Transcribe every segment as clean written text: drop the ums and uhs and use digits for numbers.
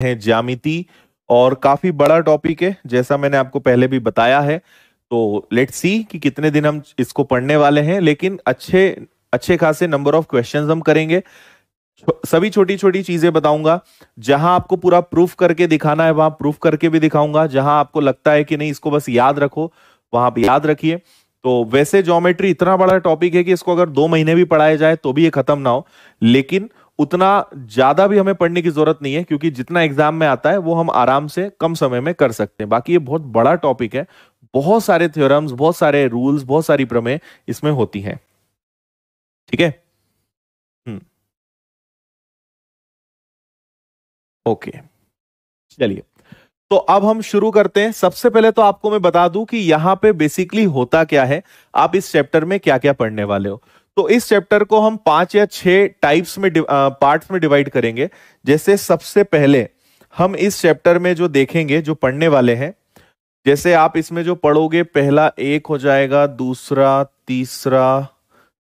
हैं ज्यामिति, और काफी बड़ा टॉपिक है जैसा मैंने आपको पहले भी बताया है। तो लेट्स सी कि कितने दिन हम इसको पढ़ने वाले हैं, लेकिन अच्छे अच्छे खासे नंबर ऑफ क्वेश्चंस हम करेंगे। सभी छोटी छोटी चीजें बताऊंगा। जहां आपको पूरा प्रूफ करके दिखाना है वहां प्रूफ करके भी दिखाऊंगा। जहां आपको लगता है कि नहीं इसको बस याद रखो, वहां पे याद रखिए। तो वैसे ज्योमेट्री इतना बड़ा टॉपिक है कि इसको अगर 2 महीने भी पढ़ाया जाए तो भी ये खत्म ना हो, लेकिन उतना ज्यादा भी हमें पढ़ने की जरूरत नहीं है, क्योंकि जितना एग्जाम में आता है वो हम आराम से कम समय में कर सकते हैं। बाकी ये बहुत बड़ा टॉपिक है, बहुत सारे थ्योरम्स, बहुत सारे रूल्स, बहुत सारी प्रमेय इसमें होती हैं। ठीक है। हम्म। ओके, चलिए। तो अब हम शुरू करते हैं। सबसे पहले तो आपको मैं बता दूं कि यहां पे बेसिकली होता क्या है, आप इस चैप्टर में क्या क्या पढ़ने वाले हो। तो इस चैप्टर को हम 5 या 6 टाइप्स में पार्ट्स में डिवाइड करेंगे। जैसे सबसे पहले हम इस चैप्टर में जो देखेंगे, जो पढ़ने वाले हैं, जैसे आप इसमें जो पढ़ोगे, पहला एक हो जाएगा, दूसरा, तीसरा,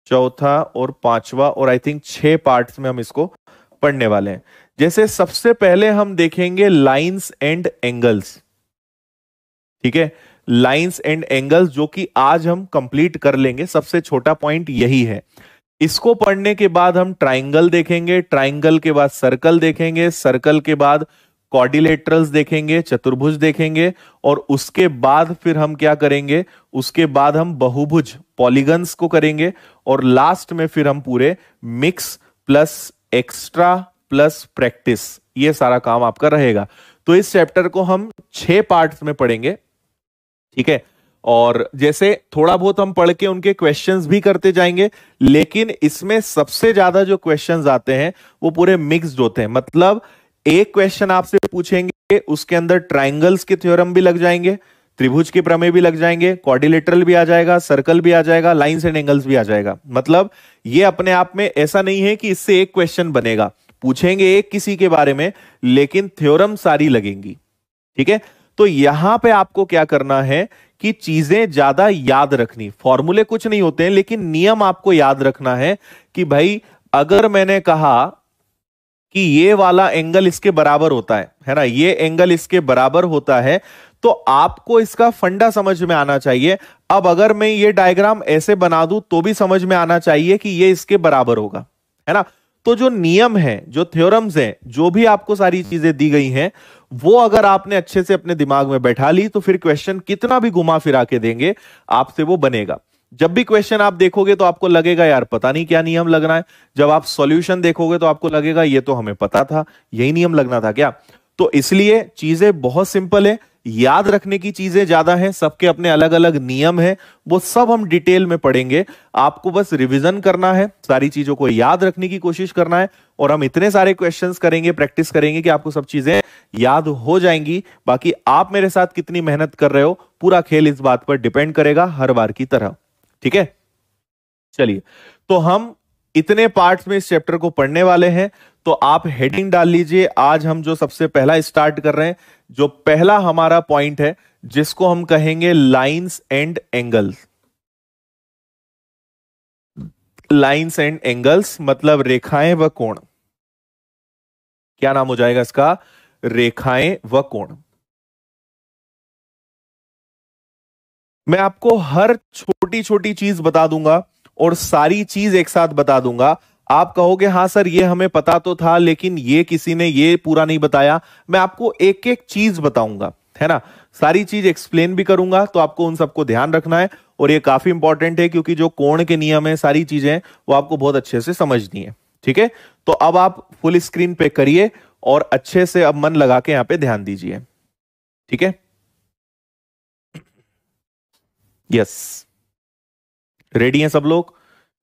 चौथा और पांचवा, और आई थिंक 6 पार्ट्स में हम इसको पढ़ने वाले हैं। जैसे सबसे पहले हम देखेंगे लाइंस एंड एंगल्स। ठीक है, लाइंस एंड एंगल्स, जो कि आज हम कंप्लीट कर लेंगे। सबसे छोटा पॉइंट यही है। इसको पढ़ने के बाद हम ट्राइंगल देखेंगे, ट्राइंगल के बाद सर्कल देखेंगे, सर्कल के बाद क्वाड्रिलेटरल्स देखेंगे, चतुर्भुज देखेंगे, और उसके बाद फिर हम क्या करेंगे, उसके बाद हम बहुभुज, पॉलीगन्स को करेंगे, और लास्ट में फिर हम पूरे mix plus extra plus practice, ये सारा काम आपका रहेगा। तो इस चैप्टर को हम 6 पार्ट्स में पढ़ेंगे। ठीक है, और जैसे थोड़ा बहुत हम पढ़ के उनके क्वेश्चंस भी करते जाएंगे, लेकिन इसमें सबसे ज्यादा जो क्वेश्चंस आते हैं वो पूरे मिक्स्ड होते हैं। मतलब एक क्वेश्चन आपसे पूछेंगे, उसके अंदर ट्राइंगल्स के थ्योरम भी लग जाएंगे, त्रिभुज के प्रमेय भी लग जाएंगे, क्वाड्रिलेटरल भी आ जाएगा, सर्कल भी आ जाएगा, लाइंस एंड एंगल्स भी आ जाएगा। मतलब ये अपने आप में ऐसा नहीं है कि इससे एक क्वेश्चन बनेगा, पूछेंगे एक किसी के बारे में, लेकिन थ्योरम सारी लगेंगी। ठीक है, तो यहां पे आपको क्या करना है कि चीजें ज्यादा याद रखनी, फॉर्मूले कुछ नहीं होते हैं, लेकिन नियम आपको याद रखना है कि भाई अगर मैंने कहा कि ये वाला एंगल इसके बराबर होता है ना, ये एंगल इसके बराबर होता है, तो आपको इसका फंडा समझ में आना चाहिए। अब अगर मैं ये डायग्राम ऐसे बना दूं तो भी समझ में आना चाहिए कि ये इसके बराबर होगा, है ना। तो जो नियम है, जो थ्योरम्स हैं, जो भी आपको सारी चीजें दी गई हैं, वो अगर आपने अच्छे से अपने दिमाग में बैठा ली तो फिर क्वेश्चन कितना भी घुमा फिरा के देंगे, आपसे वो बनेगा। जब भी क्वेश्चन आप देखोगे तो आपको लगेगा यार पता नहीं क्या नियम लगना है। जब आप सॉल्यूशन देखोगे तो आपको लगेगा ये तो हमें पता था, यही नियम लगना था क्या। तो इसलिए चीजें बहुत सिंपल है, याद रखने की चीजें ज्यादा हैं, सबके अपने अलग अलग नियम हैं, वो सब हम डिटेल में पढ़ेंगे। आपको बस रिवीजन करना है, सारी चीजों को याद रखने की कोशिश करना है, और हम इतने सारे क्वेश्चंस करेंगे, प्रैक्टिस करेंगे कि आपको सब चीजें याद हो जाएंगी। बाकी आप मेरे साथ कितनी मेहनत कर रहे हो, पूरा खेल इस बात पर डिपेंड करेगा, हर बार की तरह। ठीक है, चलिए। तो हम इतने पार्ट्स में इस चैप्टर को पढ़ने वाले हैं। तो आप हेडिंग डाल लीजिए। आज हम जो सबसे पहला स्टार्ट कर रहे हैं, जो पहला हमारा पॉइंट है, जिसको हम कहेंगे lines and angles. Lines and angles मतलब रेखाएं व कोण। क्या नाम हो जाएगा इसका? रेखाएं व कोण। मैं आपको हर छोटी छोटी चीज बता दूंगा और सारी चीज एक साथ बता दूंगा। आप कहोगे हाँ सर ये हमें पता तो था, लेकिन ये किसी ने ये पूरा नहीं बताया। मैं आपको एक एक चीज बताऊंगा, है ना, सारी चीज एक्सप्लेन भी करूंगा, तो आपको उन सबको ध्यान रखना है। और ये काफी इंपॉर्टेंट है, क्योंकि जो कोण के नियम है, सारी चीजें वो आपको बहुत अच्छे से समझनी है। ठीक है, तो अब आप फुल स्क्रीन पे करिए और अच्छे से अब मन लगा के यहां पे ध्यान दीजिए। ठीक है, यस, रेडी हैं सब लोग?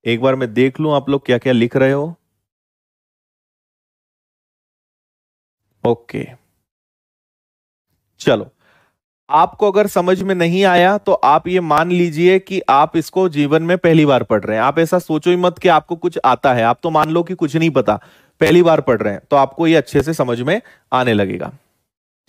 एक बार मैं देख लूं आप लोग क्या क्या लिख रहे हो। ओके, चलो। आपको अगर समझ में नहीं आया तो आप ये मान लीजिए कि आप इसको जीवन में पहली बार पढ़ रहे हैं। आप ऐसा सोचो ही मत कि आपको कुछ आता है। आप तो मान लो कि कुछ नहीं पता, पहली बार पढ़ रहे हैं, तो आपको ये अच्छे से समझ में आने लगेगा।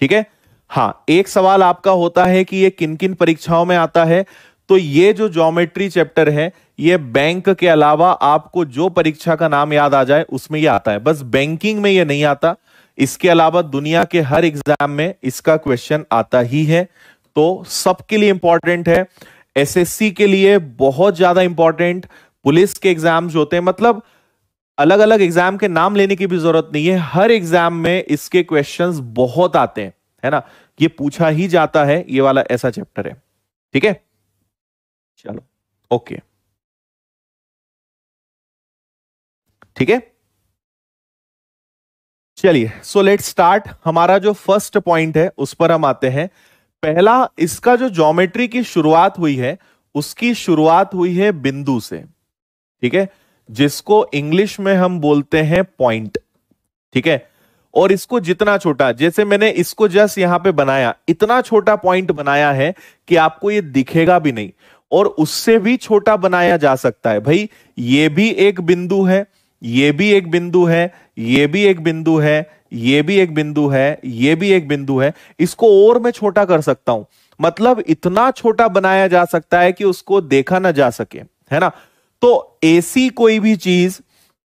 ठीक है, हाँ, एक सवाल आपका होता है कि ये किन किन परीक्षाओं में आता है। तो ये जो ज्योमेट्री चैप्टर है, ये बैंक के अलावा आपको जो परीक्षा का नाम याद आ जाए उसमें ये आता है। बस बैंकिंग में ये नहीं आता, इसके अलावा दुनिया के हर एग्जाम में इसका क्वेश्चन आता ही है, तो सबके लिए इंपॉर्टेंट है। एसएससी के लिए बहुत ज्यादा इंपॉर्टेंट, पुलिस के एग्जाम्स होते हैं, मतलब अलग अलग एग्जाम के नाम लेने की भी जरूरत नहीं है, हर एग्जाम में इसके क्वेश्चंस बहुत आते हैं, है ना। ये पूछा ही जाता है, ये वाला ऐसा चैप्टर है, ठीक है। चलो ओके, ठीक है, चलिए सो लेट्स स्टार्ट। हमारा जो फर्स्ट पॉइंट है उस पर हम आते हैं। पहला, इसका जो ज्योमेट्री की शुरुआत हुई है उसकी शुरुआत हुई है बिंदु से, ठीक है, जिसको इंग्लिश में हम बोलते हैं पॉइंट, ठीक है। और इसको जितना छोटा, जैसे मैंने इसको जस्ट यहां पे बनाया, इतना छोटा पॉइंट बनाया है कि आपको ये दिखेगा भी नहीं, और उससे भी छोटा बनाया जा सकता है। भाई ये भी एक बिंदु है, ये भी एक बिंदु है, ये भी एक बिंदु है, ये भी एक बिंदु है, ये भी एक बिंदु है, इसको और मैं छोटा कर सकता हूं, मतलब इतना छोटा बनाया जा सकता है कि उसको देखा ना जा सके, है ना। तो ऐसी कोई भी चीज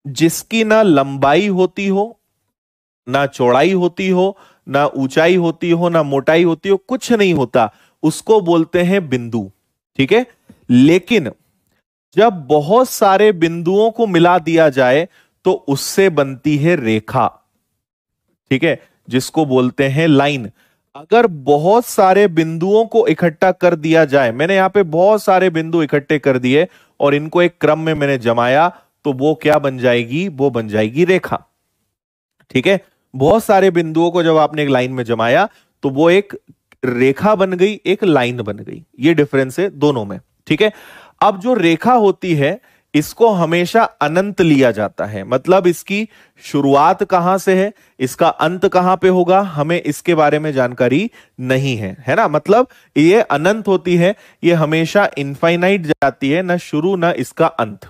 जिसकी ना लंबाई होती हो, ना चौड़ाई होती हो, ना ऊंचाई होती हो, ना मोटाई होती हो, कुछ नहीं होता, उसको बोलते हैं बिंदु, ठीक है। लेकिन जब बहुत सारे बिंदुओं को मिला दिया जाए तो उससे बनती है रेखा, ठीक है, जिसको बोलते हैं लाइन। अगर बहुत सारे बिंदुओं को इकट्ठा कर दिया जाए, मैंने यहां पे बहुत सारे बिंदु इकट्ठे कर दिए और इनको एक क्रम में मैंने जमाया, तो वो क्या बन जाएगी, वो बन जाएगी रेखा, ठीक है। बहुत सारे बिंदुओं को जब आपने एक लाइन में जमाया तो वो एक रेखा बन गई, एक लाइन बन गई, ये डिफरेंस है दोनों में, ठीक है। अब जो रेखा होती है इसको हमेशा अनंत लिया जाता है, मतलब इसकी शुरुआत कहां से है, इसका अंत कहां पे होगा, हमें इसके बारे में जानकारी नहीं है, है ना। मतलब ये अनंत होती है, ये हमेशा इनफाइनाइट जाती है, ना शुरू ना इसका अंत।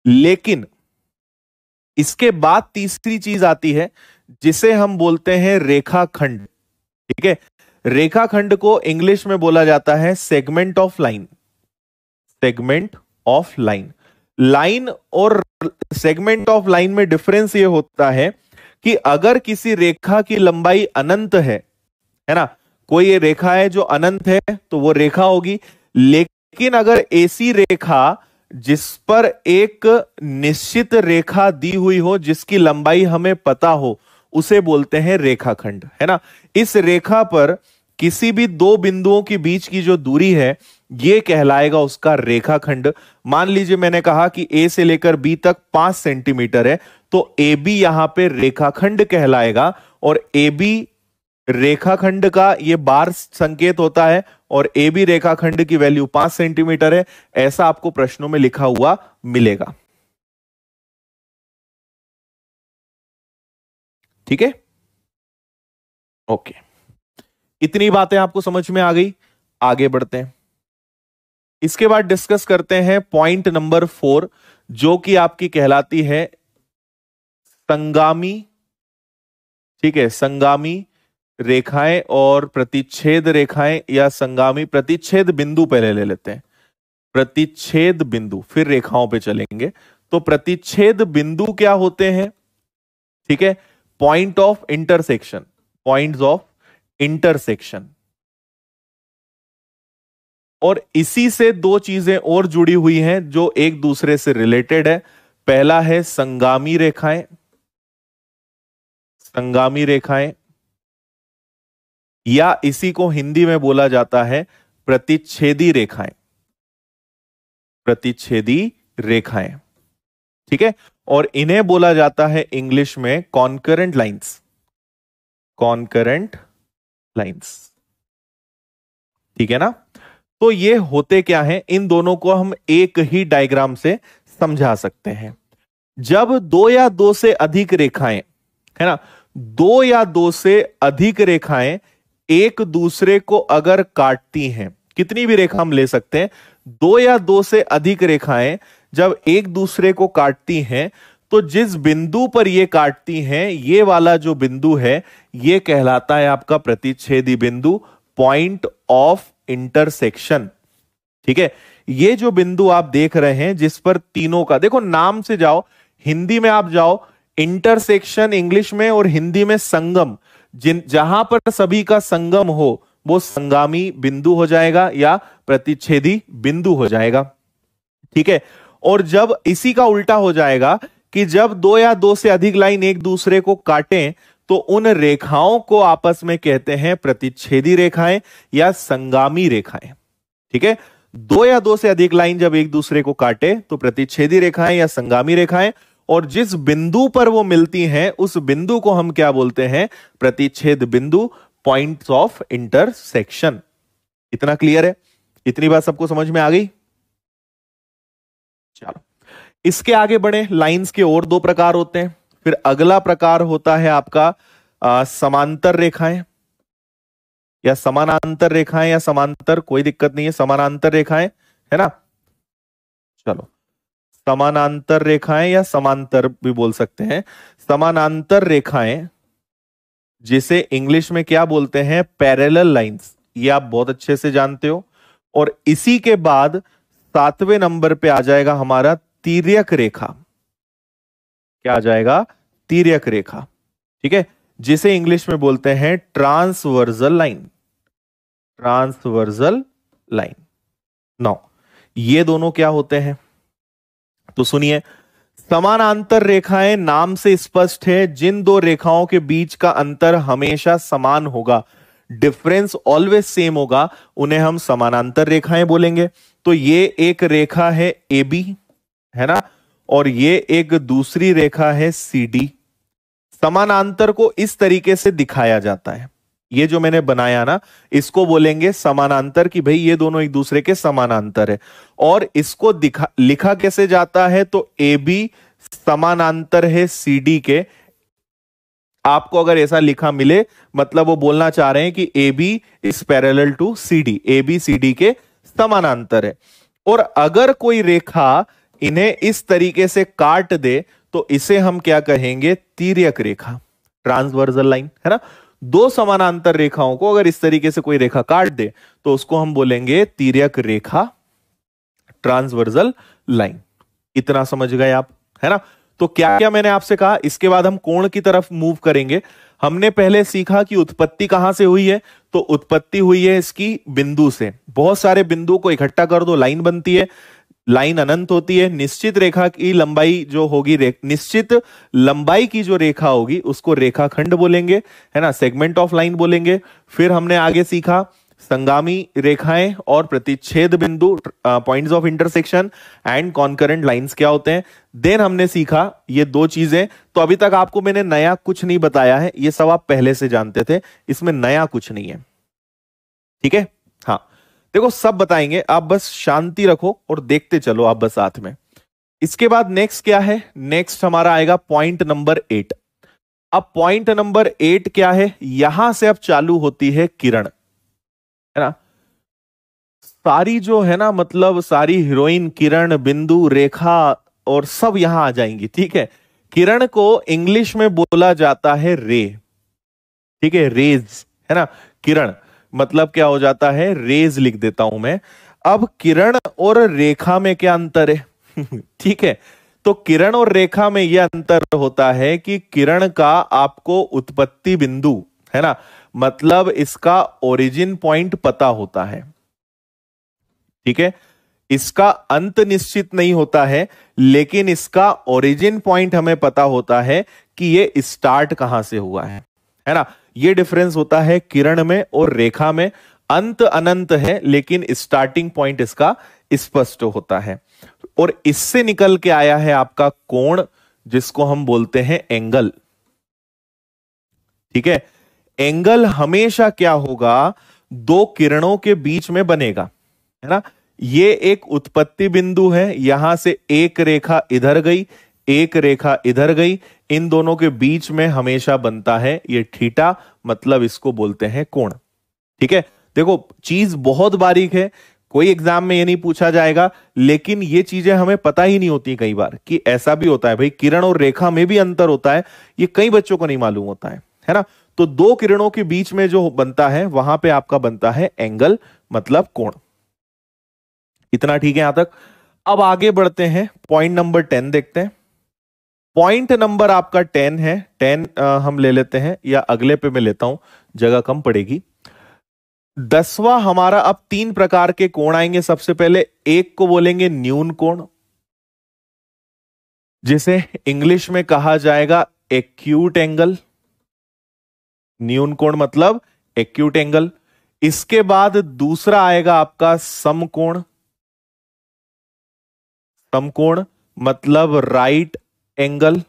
लेकिन इसके बाद तीसरी चीज आती है जिसे हम बोलते हैं रेखाखंड, ठीक है। रेखाखंड को इंग्लिश में बोला जाता है segment of line, segment of line. Line और सेगमेंट ऑफ लाइन में डिफरेंस ये होता है कि अगर किसी रेखा की लंबाई अनंत है ना, कोई ये रेखा है जो अनंत है तो वो रेखा होगी। लेकिन अगर ऐसी रेखा जिस पर एक निश्चित रेखा दी हुई हो जिसकी लंबाई हमें पता हो, उसे बोलते हैं रेखाखंड, है ना। इस रेखा पर किसी भी दो बिंदुओं के बीच की जो दूरी है ये कहलाएगा उसका रेखाखंड। मान लीजिए मैंने कहा कि ए से लेकर बी तक 5 सेंटीमीटर है, तो ए बी यहां पे रेखाखंड कहलाएगा, और ए बी रेखाखंड का ये बार संकेत होता है, और ए बी रेखाखंड की वैल्यू 5 सेंटीमीटर है, ऐसा आपको प्रश्नों में लिखा हुआ मिलेगा, ठीक है, ओके। इतनी बातें आपको समझ में आ गई, आगे बढ़ते हैं। इसके बाद डिस्कस करते हैं पॉइंट नंबर 4, जो कि आपकी कहलाती है संगामी, ठीक है, संगामी रेखाएं और प्रतिच्छेद रेखाएं, या संगामी प्रतिच्छेद बिंदु पहले ले लेते हैं, प्रतिच्छेद बिंदु, फिर रेखाओं पे चलेंगे। तो प्रतिच्छेद बिंदु क्या होते हैं, ठीक है, point of intersection, points of intersection. और इसी से दो चीजें और जुड़ी हुई हैं जो एक दूसरे से रिलेटेड है। पहला है संगामी रेखाएं, संगामी रेखाएं, या इसी को हिंदी में बोला जाता है प्रतिच्छेदी रेखाएं, प्रतिच्छेदी रेखाएं, ठीक है। और इन्हें बोला जाता है इंग्लिश में कॉन्करेंट लाइंस, कॉन्करेंट लाइंस, ठीक है ना। तो ये होते क्या है, इन दोनों को हम एक ही डायग्राम से समझा सकते हैं। जब दो या दो से अधिक रेखाएं, है ना, दो या दो से अधिक रेखाएं एक दूसरे को अगर काटती हैं, कितनी भी रेखा हम ले सकते हैं, दो या दो से अधिक रेखाएं जब एक दूसरे को काटती हैं, तो जिस बिंदु पर ये काटती हैं, ये वाला जो बिंदु है ये कहलाता है आपका प्रतिच्छेदी बिंदु, पॉइंट ऑफ इंटरसेक्शन, ठीक है। ये जो बिंदु आप देख रहे हैं जिस पर तीनों का, देखो नाम से जाओ, हिंदी में आप जाओ, इंटरसेक्शन इंग्लिश में और हिंदी में संगम, जहां पर सभी का संगम हो वो संगामी बिंदु हो जाएगा या प्रतिच्छेदी बिंदु हो जाएगा। ठीक है। और जब इसी का उल्टा हो जाएगा कि जब दो या दो से अधिक लाइन एक दूसरे को काटें तो उन रेखाओं को आपस में कहते हैं प्रतिच्छेदी रेखाएं या संगामी रेखाएं। ठीक है। दो या दो से अधिक लाइन जब एक दूसरे को काटे तो प्रतिच्छेदी रेखाएं या संगामी रेखाएं, और जिस बिंदु पर वो मिलती हैं उस बिंदु को हम क्या बोलते हैं? प्रतिच्छेद बिंदु, पॉइंट्स ऑफ इंटरसेक्शन। इतना क्लियर है? इतनी बात सबको समझ में आ गई? चलो इसके आगे बढ़े। लाइंस के और दो प्रकार होते हैं। फिर अगला प्रकार होता है आपका समांतर रेखाएं या समानांतर रेखाएं, या समांतर कोई दिक्कत नहीं है, समानांतर रेखाएं है ना। चलो समानांतर रेखाएं या समांतर भी बोल सकते हैं। समानांतर रेखाएं जिसे इंग्लिश में क्या बोलते हैं? Parallel lines. ये आप बहुत अच्छे से जानते हो। और इसी के बाद 7वें नंबर पे आ जाएगा हमारा तिर्यक रेखा। क्या आ जाएगा? तिर्यक रेखा। ठीक है, जिसे इंग्लिश में बोलते हैं ट्रांसवर्सल लाइन। Transversal line. नौ ये दोनों क्या होते हैं? तो सुनिए, समानांतर रेखाएं नाम से स्पष्ट है, जिन दो रेखाओं के बीच का अंतर हमेशा समान होगा, डिफरेंस ऑलवेज सेम होगा, उन्हें हम समानांतर रेखाएं बोलेंगे। तो ये एक रेखा है ए बी, है ना, और ये एक दूसरी रेखा है सी डी। समानांतर को इस तरीके से दिखाया जाता है। ये जो मैंने बनाया ना, इसको बोलेंगे समानांतर, कि भाई ये दोनों एक दूसरे के समानांतर है। और इसको लिखा कैसे जाता है? तो ए बी समानांतर है सी डी के। आपको अगर ऐसा लिखा मिले, मतलब वो बोलना चाह रहे हैं कि A B is parallel to C D, A B C D के समानांतर है। और अगर कोई रेखा इन्हें इस तरीके से काट दे तो इसे हम क्या कहेंगे? तिर्यक रेखा, ट्रांसवर्सल लाइन, है ना। दो समानांतर रेखाओं को अगर इस तरीके से कोई रेखा काट दे तो उसको हम बोलेंगे तिर्यक रेखा, ट्रांसवर्सल लाइन। इतना समझ गए आप, है ना। तो क्या क्या मैंने आपसे कहा? इसके बाद हम कोण की तरफ मूव करेंगे। हमने पहले सीखा कि उत्पत्ति कहां से हुई है, तो उत्पत्ति हुई है इसकी बिंदु से। बहुत सारे बिंदु को इकट्ठा कर दो, लाइन बनती है। लाइन अनंत होती है। निश्चित रेखा की लंबाई जो होगी, निश्चित लंबाई की जो रेखा होगी उसको रेखाखंड बोलेंगे, है ना, सेगमेंट ऑफ लाइन बोलेंगे। फिर हमने आगे सीखा संगामी रेखाएं और प्रतिच्छेद बिंदु, points of intersection and concurrent lines क्या होते हैं। देन हमने सीखा ये दो चीजें। तो अभी तक आपको मैंने नया कुछ नहीं बताया है, ये सब आप पहले से जानते थे, इसमें नया कुछ नहीं है। ठीक है, हाँ देखो सब बताएंगे, आप बस शांति रखो और देखते चलो आप बस साथ में। इसके बाद नेक्स्ट क्या है? नेक्स्ट हमारा आएगा पॉइंट नंबर 8। अब पॉइंट नंबर 8 क्या है? यहां से अब चालू होती है किरण, है ना। सारी जो है ना, मतलब सारी हीरोइन किरण, बिंदु, रेखा और सब यहां आ जाएंगी। ठीक है, किरण को इंग्लिश में बोला जाता है रे। ठीक है, रेज, है ना। किरण मतलब क्या हो जाता है? रेज लिख देता हूं मैं। अब किरण और रेखा में क्या अंतर है? ठीक है, तो किरण और रेखा में यह अंतर होता है कि किरण का आपको उत्पत्ति बिंदु, है ना, मतलब इसका ओरिजिन पॉइंट पता होता है। ठीक है, इसका अंत निश्चित नहीं होता है, लेकिन इसका ओरिजिन पॉइंट हमें पता होता है कि ये स्टार्ट कहां से हुआ है ना। ये डिफरेंस होता है किरण में और रेखा में। अंत अनंत है लेकिन स्टार्टिंग पॉइंट इसका स्पष्ट होता है। और इससे निकल के आया है आपका कोण, जिसको हम बोलते हैं एंगल। ठीक है, एंगल हमेशा क्या होगा? दो किरणों के बीच में बनेगा, है ना। ये एक उत्पत्ति बिंदु है, यहां से एक रेखा इधर गई, एक रेखा इधर गई, इन दोनों के बीच में हमेशा बनता है ये थीटा, मतलब इसको बोलते हैं कोण। ठीक है, देखो चीज बहुत बारीक है, कोई एग्जाम में ये नहीं पूछा जाएगा, लेकिन ये चीजें हमें पता ही नहीं होती कई बार कि ऐसा भी होता है भाई, किरण और रेखा में भी अंतर होता है। ये कई बच्चों को नहीं मालूम होता है ना। तो दो किरणों के बीच में जो बनता है वहां पे आपका बनता है एंगल, मतलब कोण। इतना ठीक है यहां तक। अब आगे बढ़ते हैं, पॉइंट नंबर 10 देखते हैं। पॉइंट नंबर आपका 10 है, 10 हम ले लेते हैं, या अगले पे मैं लेता हूं, जगह कम पड़ेगी। 10वां हमारा, अब 3 प्रकार के कोण आएंगे। सबसे पहले एक को बोलेंगे न्यून कोण, जिसे इंग्लिश में कहा जाएगा एक्यूट एंगल। न्यून कोण मतलब एक्यूट एंगल। इसके बाद दूसरा आएगा आपका समकोण। समकोण मतलब राइट एंगल,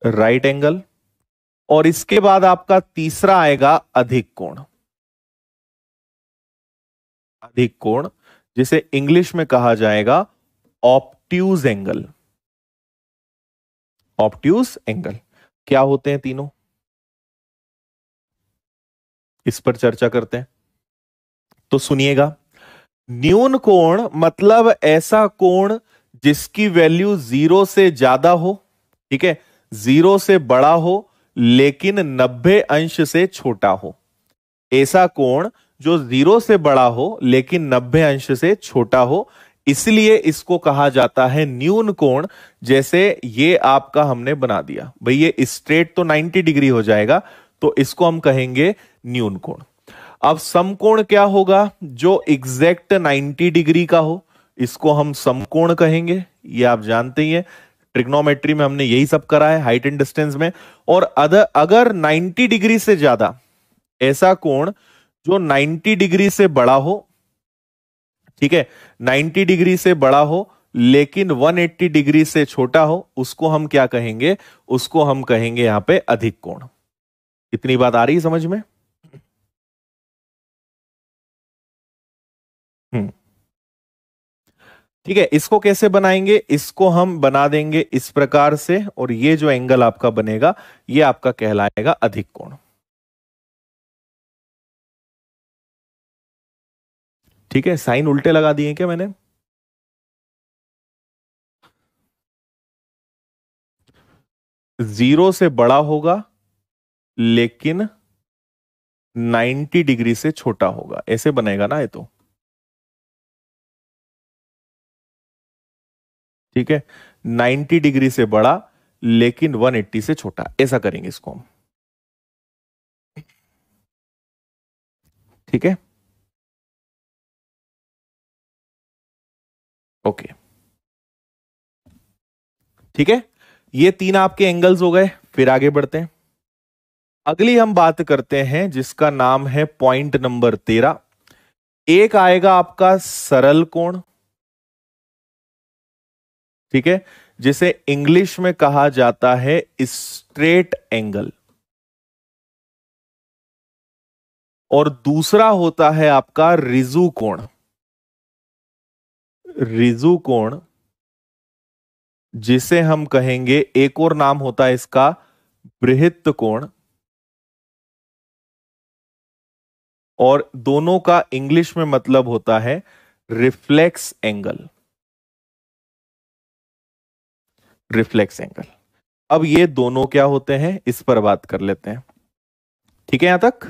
राइट एंगल। और इसके बाद आपका तीसरा आएगा अधिक कोण। अधिक कोण, जिसे इंग्लिश में कहा जाएगा ऑब्ट्यूज एंगल। ऑब्ट्यूज एंगल क्या होते हैं तीनों, इस पर चर्चा करते हैं। तो सुनिएगा, न्यून कोण मतलब ऐसा कोण जिसकी वैल्यू 0 से ज्यादा हो, ठीक है, 0 से बड़ा हो लेकिन 90 अंश से छोटा हो। ऐसा कोण जो 0 से बड़ा हो लेकिन 90 अंश से छोटा हो, इसलिए इसको कहा जाता है न्यून कोण। जैसे ये आपका हमने बना दिया भाई, ये स्ट्रेट तो 90 डिग्री हो जाएगा, तो इसको हम कहेंगे न्यून कोण। अब समकोण क्या होगा, जो एग्जैक्ट 90 डिग्री का हो, इसको हम समकोण कहेंगे। ये आप जानते ही हैं, ट्रिग्नोमेट्री में हमने यही सब करा है, हाइट एंड डिस्टेंस में। और अगर 90 डिग्री से ज्यादा, ऐसा कोण जो 90 डिग्री से बड़ा हो, ठीक है, 90 डिग्री से बड़ा हो लेकिन 180 डिग्री से छोटा हो, उसको हम क्या कहेंगे, उसको हम कहेंगे यहां पे अधिक कोण। इतनी बात आ रही है समझ में? ठीक है, इसको कैसे बनाएंगे, इसको हम बना देंगे इस प्रकार से, और ये जो एंगल आपका बनेगा ये आपका कहलाएगा अधिक कोण। ठीक है, साइन उल्टे लगा दिए क्या मैंने? जीरो से बड़ा होगा लेकिन 90 डिग्री से छोटा होगा, ऐसे बनेगा ना ये तो। ठीक है, 90 डिग्री से बड़ा लेकिन 180 से छोटा, ऐसा करेंगे इसको हम। ठीक है, ओके, ठीक है, ये 3 आपके एंगल्स हो गए। फिर आगे बढ़ते हैं, अगली हम बात करते हैं जिसका नाम है पॉइंट नंबर 13। एक आएगा आपका सरल कोण, ठीक है, जिसे इंग्लिश में कहा जाता है स्ट्रेट एंगल। और दूसरा होता है आपका रिजु कोण। रिजु कोण, जिसे हम कहेंगे, एक और नाम होता है इसका बृहत्त कोण। और दोनों का इंग्लिश में मतलब होता है रिफ्लेक्स एंगल। Reflex angle. अब ये दोनों क्या होते हैं, इस पर बात कर लेते हैं। ठीक है यहां तक?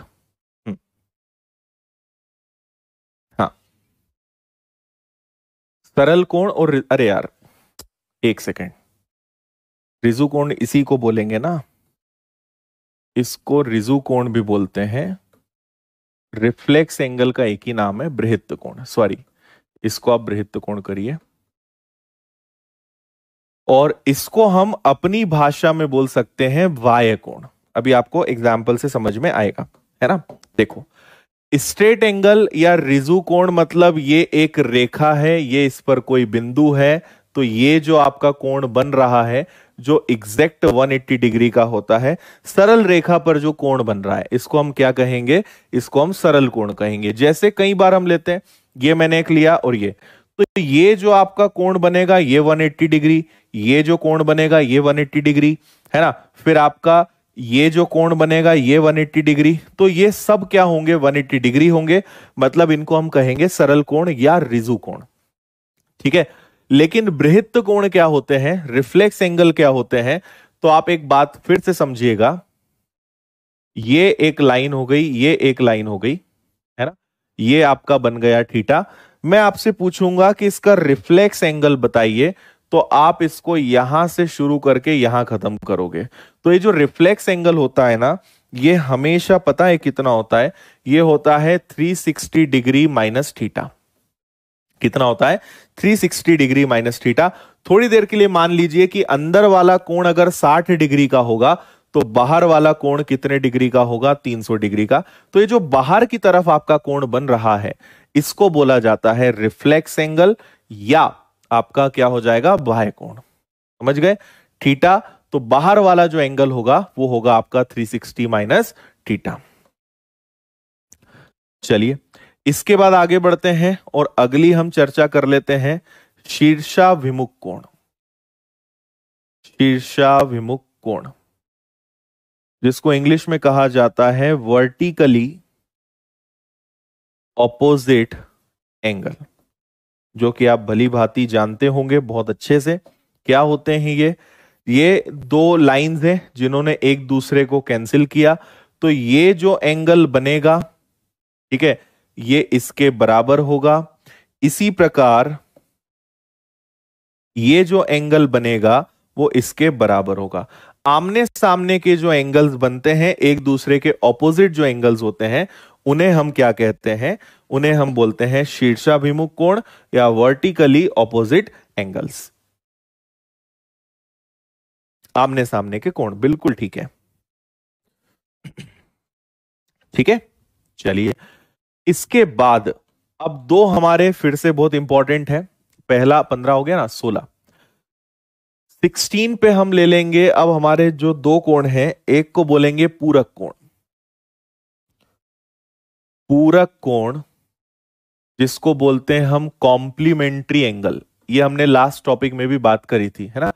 हाँ, सरल कोण और अरे यार, एक सेकेंड, रिजु कोण इसी को बोलेंगे ना, इसको रिजु कोण भी बोलते हैं। रिफ्लेक्स एंगल का एक ही नाम है बृहत्त कोण, सॉरी, इसको आप बृहत्त कोण करिए। और इसको हम अपनी भाषा में बोल सकते हैं वाय कोण। अभी आपको एग्जाम्पल से समझ में आएगा, है ना। देखो, स्ट्रेट एंगल या रिजु कोण मतलब ये एक रेखा है, ये इस पर कोई बिंदु है, तो ये जो आपका कोण बन रहा है जो एग्जैक्ट 180 डिग्री का होता है, सरल रेखा पर जो कोण बन रहा है, इसको हम क्या कहेंगे, इसको हम सरल कोण कहेंगे। जैसे कई बार हम लेते हैं, ये मैंने एक लिया और ये, तो ये जो आपका कोण बनेगा ये 180 डिग्री, ये जो कोण बनेगा ये 180 डिग्री, है ना। फिर आपका ये जो कोण बनेगा ये 180 डिग्री, तो ये सब क्या होंगे, 180 डिग्री होंगे, मतलब इनको हम कहेंगे सरल कोण या रिजु कोण। ठीक है, लेकिन बृहत्त कोण क्या होते हैं, रिफ्लेक्स एंगल क्या होते हैं, तो आप एक बात फिर से समझिएगा। ये एक लाइन हो गई, ये एक लाइन हो गई, है ना, ये आपका बन गया थीटा। मैं आपसे पूछूंगा कि इसका रिफ्लेक्स एंगल बताइए, तो आप इसको यहां से शुरू करके यहां खत्म करोगे। तो ये जो रिफ्लेक्स एंगल होता है ना, ये हमेशा पता है कितना होता है? ये होता है 360 डिग्री माइनस थीटा। कितना होता है? 360 डिग्री माइनस थीटा। थोड़ी देर के लिए मान लीजिए कि अंदर वाला कोण अगर 60 डिग्री का होगा तो बाहर वाला कोण कितने डिग्री का होगा? 300 डिग्री का। तो ये जो बाहर की तरफ आपका कोण बन रहा है, इसको बोला जाता है रिफ्लेक्स एंगल, या आपका क्या हो जाएगा? बाह्य कोण। समझ गए? थीटा, तो बाहर वाला जो एंगल होगा वो होगा आपका 360 माइनस थीटा। चलिए इसके बाद आगे बढ़ते हैं और अगली हम चर्चा कर लेते हैं शीर्षाभिमुख कोण। शीर्षाभिमुख कोण, जिसको इंग्लिश में कहा जाता है वर्टिकली ऑपोजिट एंगल, जो कि आप भली भांति जानते होंगे बहुत अच्छे से। क्या होते हैं ये दो लाइंस हैं जिन्होंने एक दूसरे को कैंसिल किया, तो ये जो एंगल बनेगा, ठीक है, ये इसके बराबर होगा। इसी प्रकार ये जो एंगल बनेगा वो इसके बराबर होगा। आमने सामने के जो एंगल्स बनते हैं, एक दूसरे के ऑपोजिट जो एंगल्स होते हैं, उन्हें हम क्या कहते हैं? उन्हें हम बोलते हैं शीर्षाभिमुख कोण या वर्टिकली ऑपोजिट एंगल्स। आमने सामने के कोण, बिल्कुल ठीक है। ठीक है, चलिए इसके बाद अब दो हमारे फिर से बहुत इंपॉर्टेंट है। पहला 15 हो गया ना, 16 16 पे हम ले लेंगे। अब हमारे जो दो कोण हैं, एक को बोलेंगे पूरक कोण। पूरक कोण जिसको बोलते हैं हम कॉम्प्लीमेंट्री एंगल, ये हमने लास्ट टॉपिक में भी बात करी थी, है ना?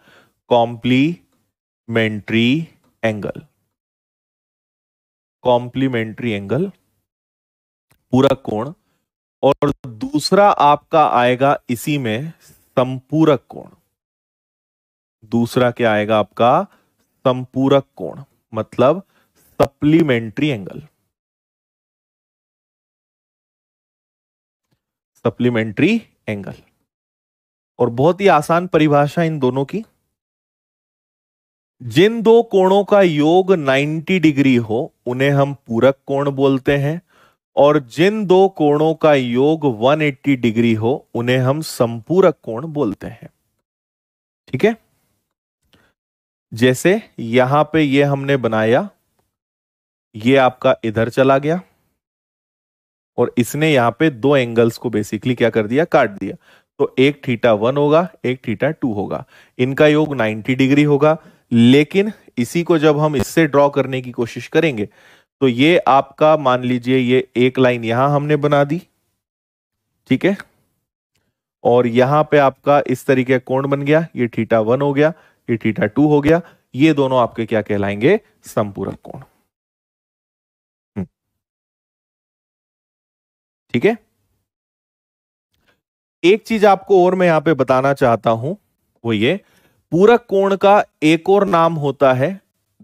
कॉम्प्लीमेंट्री एंगल, कॉम्प्लीमेंट्री एंगल, पूरक कोण। और दूसरा आपका आएगा इसी में संपूरक कोण। दूसरा क्या आएगा आपका? संपूरक कोण, मतलब सप्लीमेंट्री एंगल। सप्लीमेंट्री एंगल, और बहुत ही आसान परिभाषा इन दोनों की। जिन दो कोणों का योग 90 डिग्री हो उन्हें हम पूरक कोण बोलते हैं, और जिन दो कोणों का योग 180 डिग्री हो उन्हें हम संपूरक कोण बोलते हैं। ठीक है, जैसे यहां पे ये हमने बनाया, ये आपका इधर चला गया और इसने यहां पे दो एंगल्स को बेसिकली क्या कर दिया? काट दिया। तो एक θ1 होगा, एक θ2 होगा। इनका योग 90 डिग्री होगा, लेकिन इसी को जब हम इससे ड्रॉ करने की कोशिश करेंगे तो ये आपका, मान लीजिए ये एक लाइन यहां हमने बना दी, ठीक है, और यहां पे आपका इस तरीके का कोण बन गया। ये θ1 हो गया, ये θ2 हो गया। ये दोनों आपके क्या कहलाएंगे? संपूरक कोण। ठीक है, एक चीज आपको और मैं यहां पे बताना चाहता हूं, वो ये पूरक कोण का एक और नाम होता है,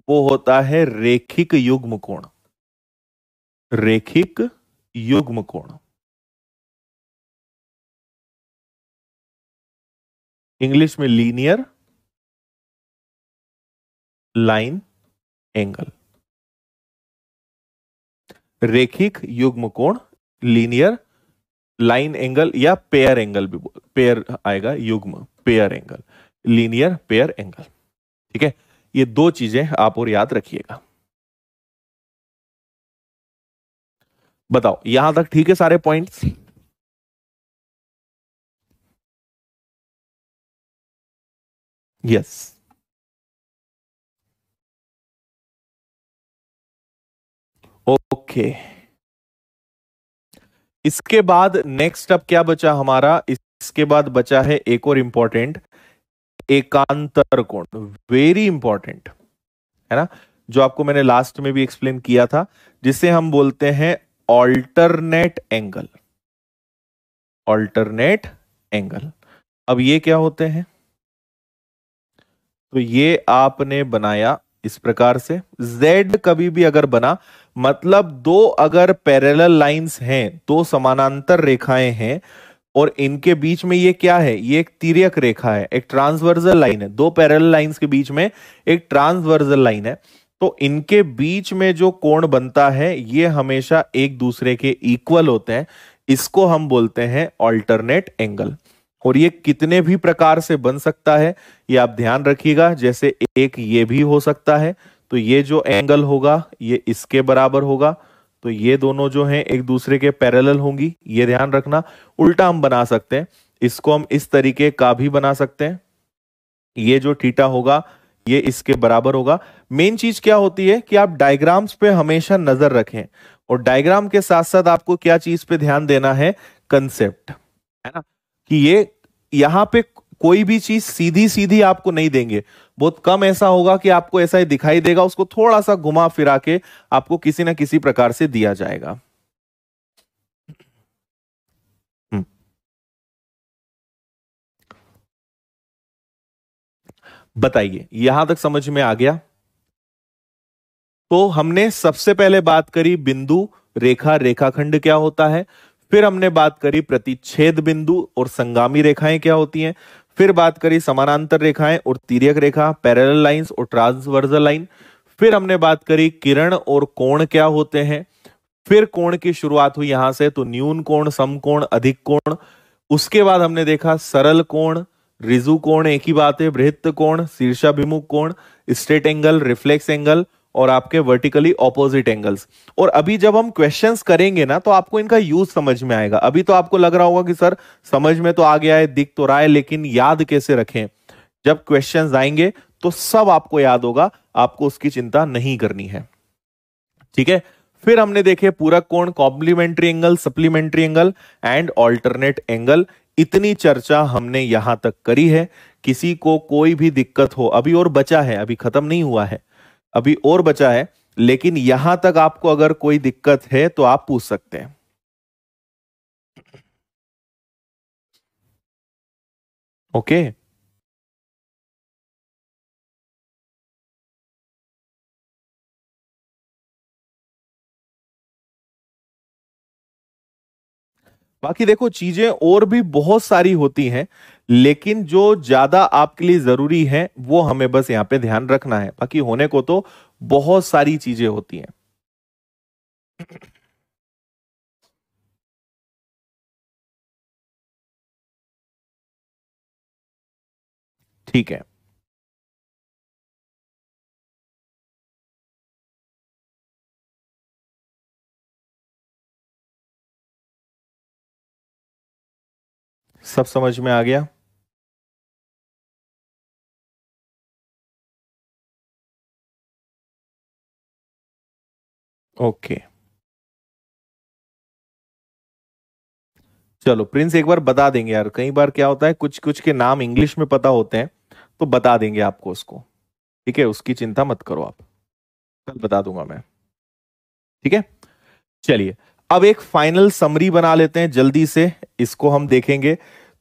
वो होता है रेखिक युग्म कोण। रेखिक युग्म कोण, इंग्लिश में लीनियर लाइन एंगल। रेखिक युग्म कोण, लीनियर लाइन एंगल, या पेयर एंगल भी बोल, पेयर आएगा, युग्म pair angle, linear pair angle. ठीक है, ये दो चीजें आप और याद रखिएगा। बताओ यहां तक ठीक है सारे पॉइंट्स? यस। ओके, इसके बाद नेक्स्ट अब क्या बचा हमारा? इसके बाद बचा है एक और इंपॉर्टेंट, एकांतर कोण। वेरी इंपॉर्टेंट है ना, जो आपको मैंने लास्ट में भी एक्सप्लेन किया था, जिसे हम बोलते हैं ऑल्टरनेट एंगल। ऑल्टरनेट एंगल, अब ये क्या होते हैं? तो ये आपने बनाया इस प्रकार से। Z कभी भी अगर बना, मतलब दो अगर पैरेलल लाइंस हैं, दो समानांतर रेखाएं हैं, और इनके बीच में ये क्या है, ये एक तिर्यक रेखा है, एक ट्रांसवर्सल लाइन है, दो पैरेलल लाइंस के बीच में एक ट्रांसवर्सल लाइन है। तो इनके बीच में जो कोण बनता है ये हमेशा एक दूसरे के इक्वल होते हैं, इसको हम बोलते हैं ऑल्टरनेट एंगल। और ये कितने भी प्रकार से बन सकता है ये आप ध्यान रखिएगा, जैसे एक ये भी हो सकता है, तो ये जो एंगल होगा ये इसके बराबर होगा, तो ये दोनों जो हैं एक दूसरे के पैरेलल होंगी, ये ध्यान रखना। उल्टा हम बना सकते हैं, इसको हम इस तरीके का भी बना सकते हैं, ये जो थीटा होगा ये इसके बराबर होगा। मेन चीज क्या होती है कि आप डायग्राम्स पे हमेशा नजर रखें, और डायग्राम के साथ साथ आपको क्या चीज पे ध्यान देना है, कंसेप्ट, है ना, कि ये यहां पे कोई भी चीज सीधी सीधी आपको नहीं देंगे, बहुत कम ऐसा होगा कि आपको ऐसा ही दिखाई देगा, उसको थोड़ा सा घुमा फिरा के आपको किसी ना किसी प्रकार से दिया जाएगा। बताइए यहां तक समझ में आ गया? तो हमने सबसे पहले बात करी बिंदु, रेखा, रेखाखंड क्या होता है, फिर हमने बात करी प्रतिच्छेद बिंदु और संगामी रेखाएं क्या होती हैं, फिर बात करी समानांतर रेखाएं और तिर्यक रेखा, पैरेलल लाइंस और ट्रांसवर्सल लाइन, फिर हमने बात करी किरण और कोण क्या होते हैं, फिर कोण की शुरुआत हुई यहां से, तो न्यून कोण, समकोण, अधिक कोण। उसके बाद हमने देखा सरल कोण, रिजु कोण, एक ही बात है, बृहत्त कोण, शीर्षाभिमुख कोण, स्ट्रेट एंगल, रिफ्लेक्स एंगल और आपके वर्टिकली ऑपोजिट एंगल्स। और अभी जब हम क्वेश्चंस करेंगे ना तो आपको इनका यूज समझ में आएगा। अभी तो आपको लग रहा होगा कि सर समझ में तो आ गया है, दिख तो रहा है, लेकिन याद कैसे रखें। जब क्वेश्चंस आएंगे तो सब आपको याद होगा, आपको उसकी चिंता नहीं करनी है, ठीक है। फिर हमने देखे पूरक कोण, complementary angle, supplementary angle and alternate angle. इतनी चर्चा हमने यहां तक करी है। किसी को कोई भी दिक्कत हो, अभी और बचा है, अभी खत्म नहीं हुआ है, अभी और बचा है, लेकिन यहां तक आपको अगर कोई दिक्कत है तो आप पूछ सकते हैं। ओके, बाकी देखो चीजें और भी बहुत सारी होती हैं, लेकिन जो ज्यादा आपके लिए जरूरी है वो हमें बस यहां पे ध्यान रखना है। बाकी होने को तो बहुत सारी चीजें होती हैं। ठीक है, सब समझ में आ गया? ओके, चलो प्रिंस एक बार बता देंगे यार, कई बार क्या होता है कुछ कुछ के नाम इंग्लिश में पता होते हैं, तो बता देंगे आपको उसको, ठीक है, उसकी चिंता मत करो आप, कल बता दूंगा मैं, ठीक है। चलिए अब एक फाइनल समरी बना लेते हैं जल्दी से, इसको हम देखेंगे।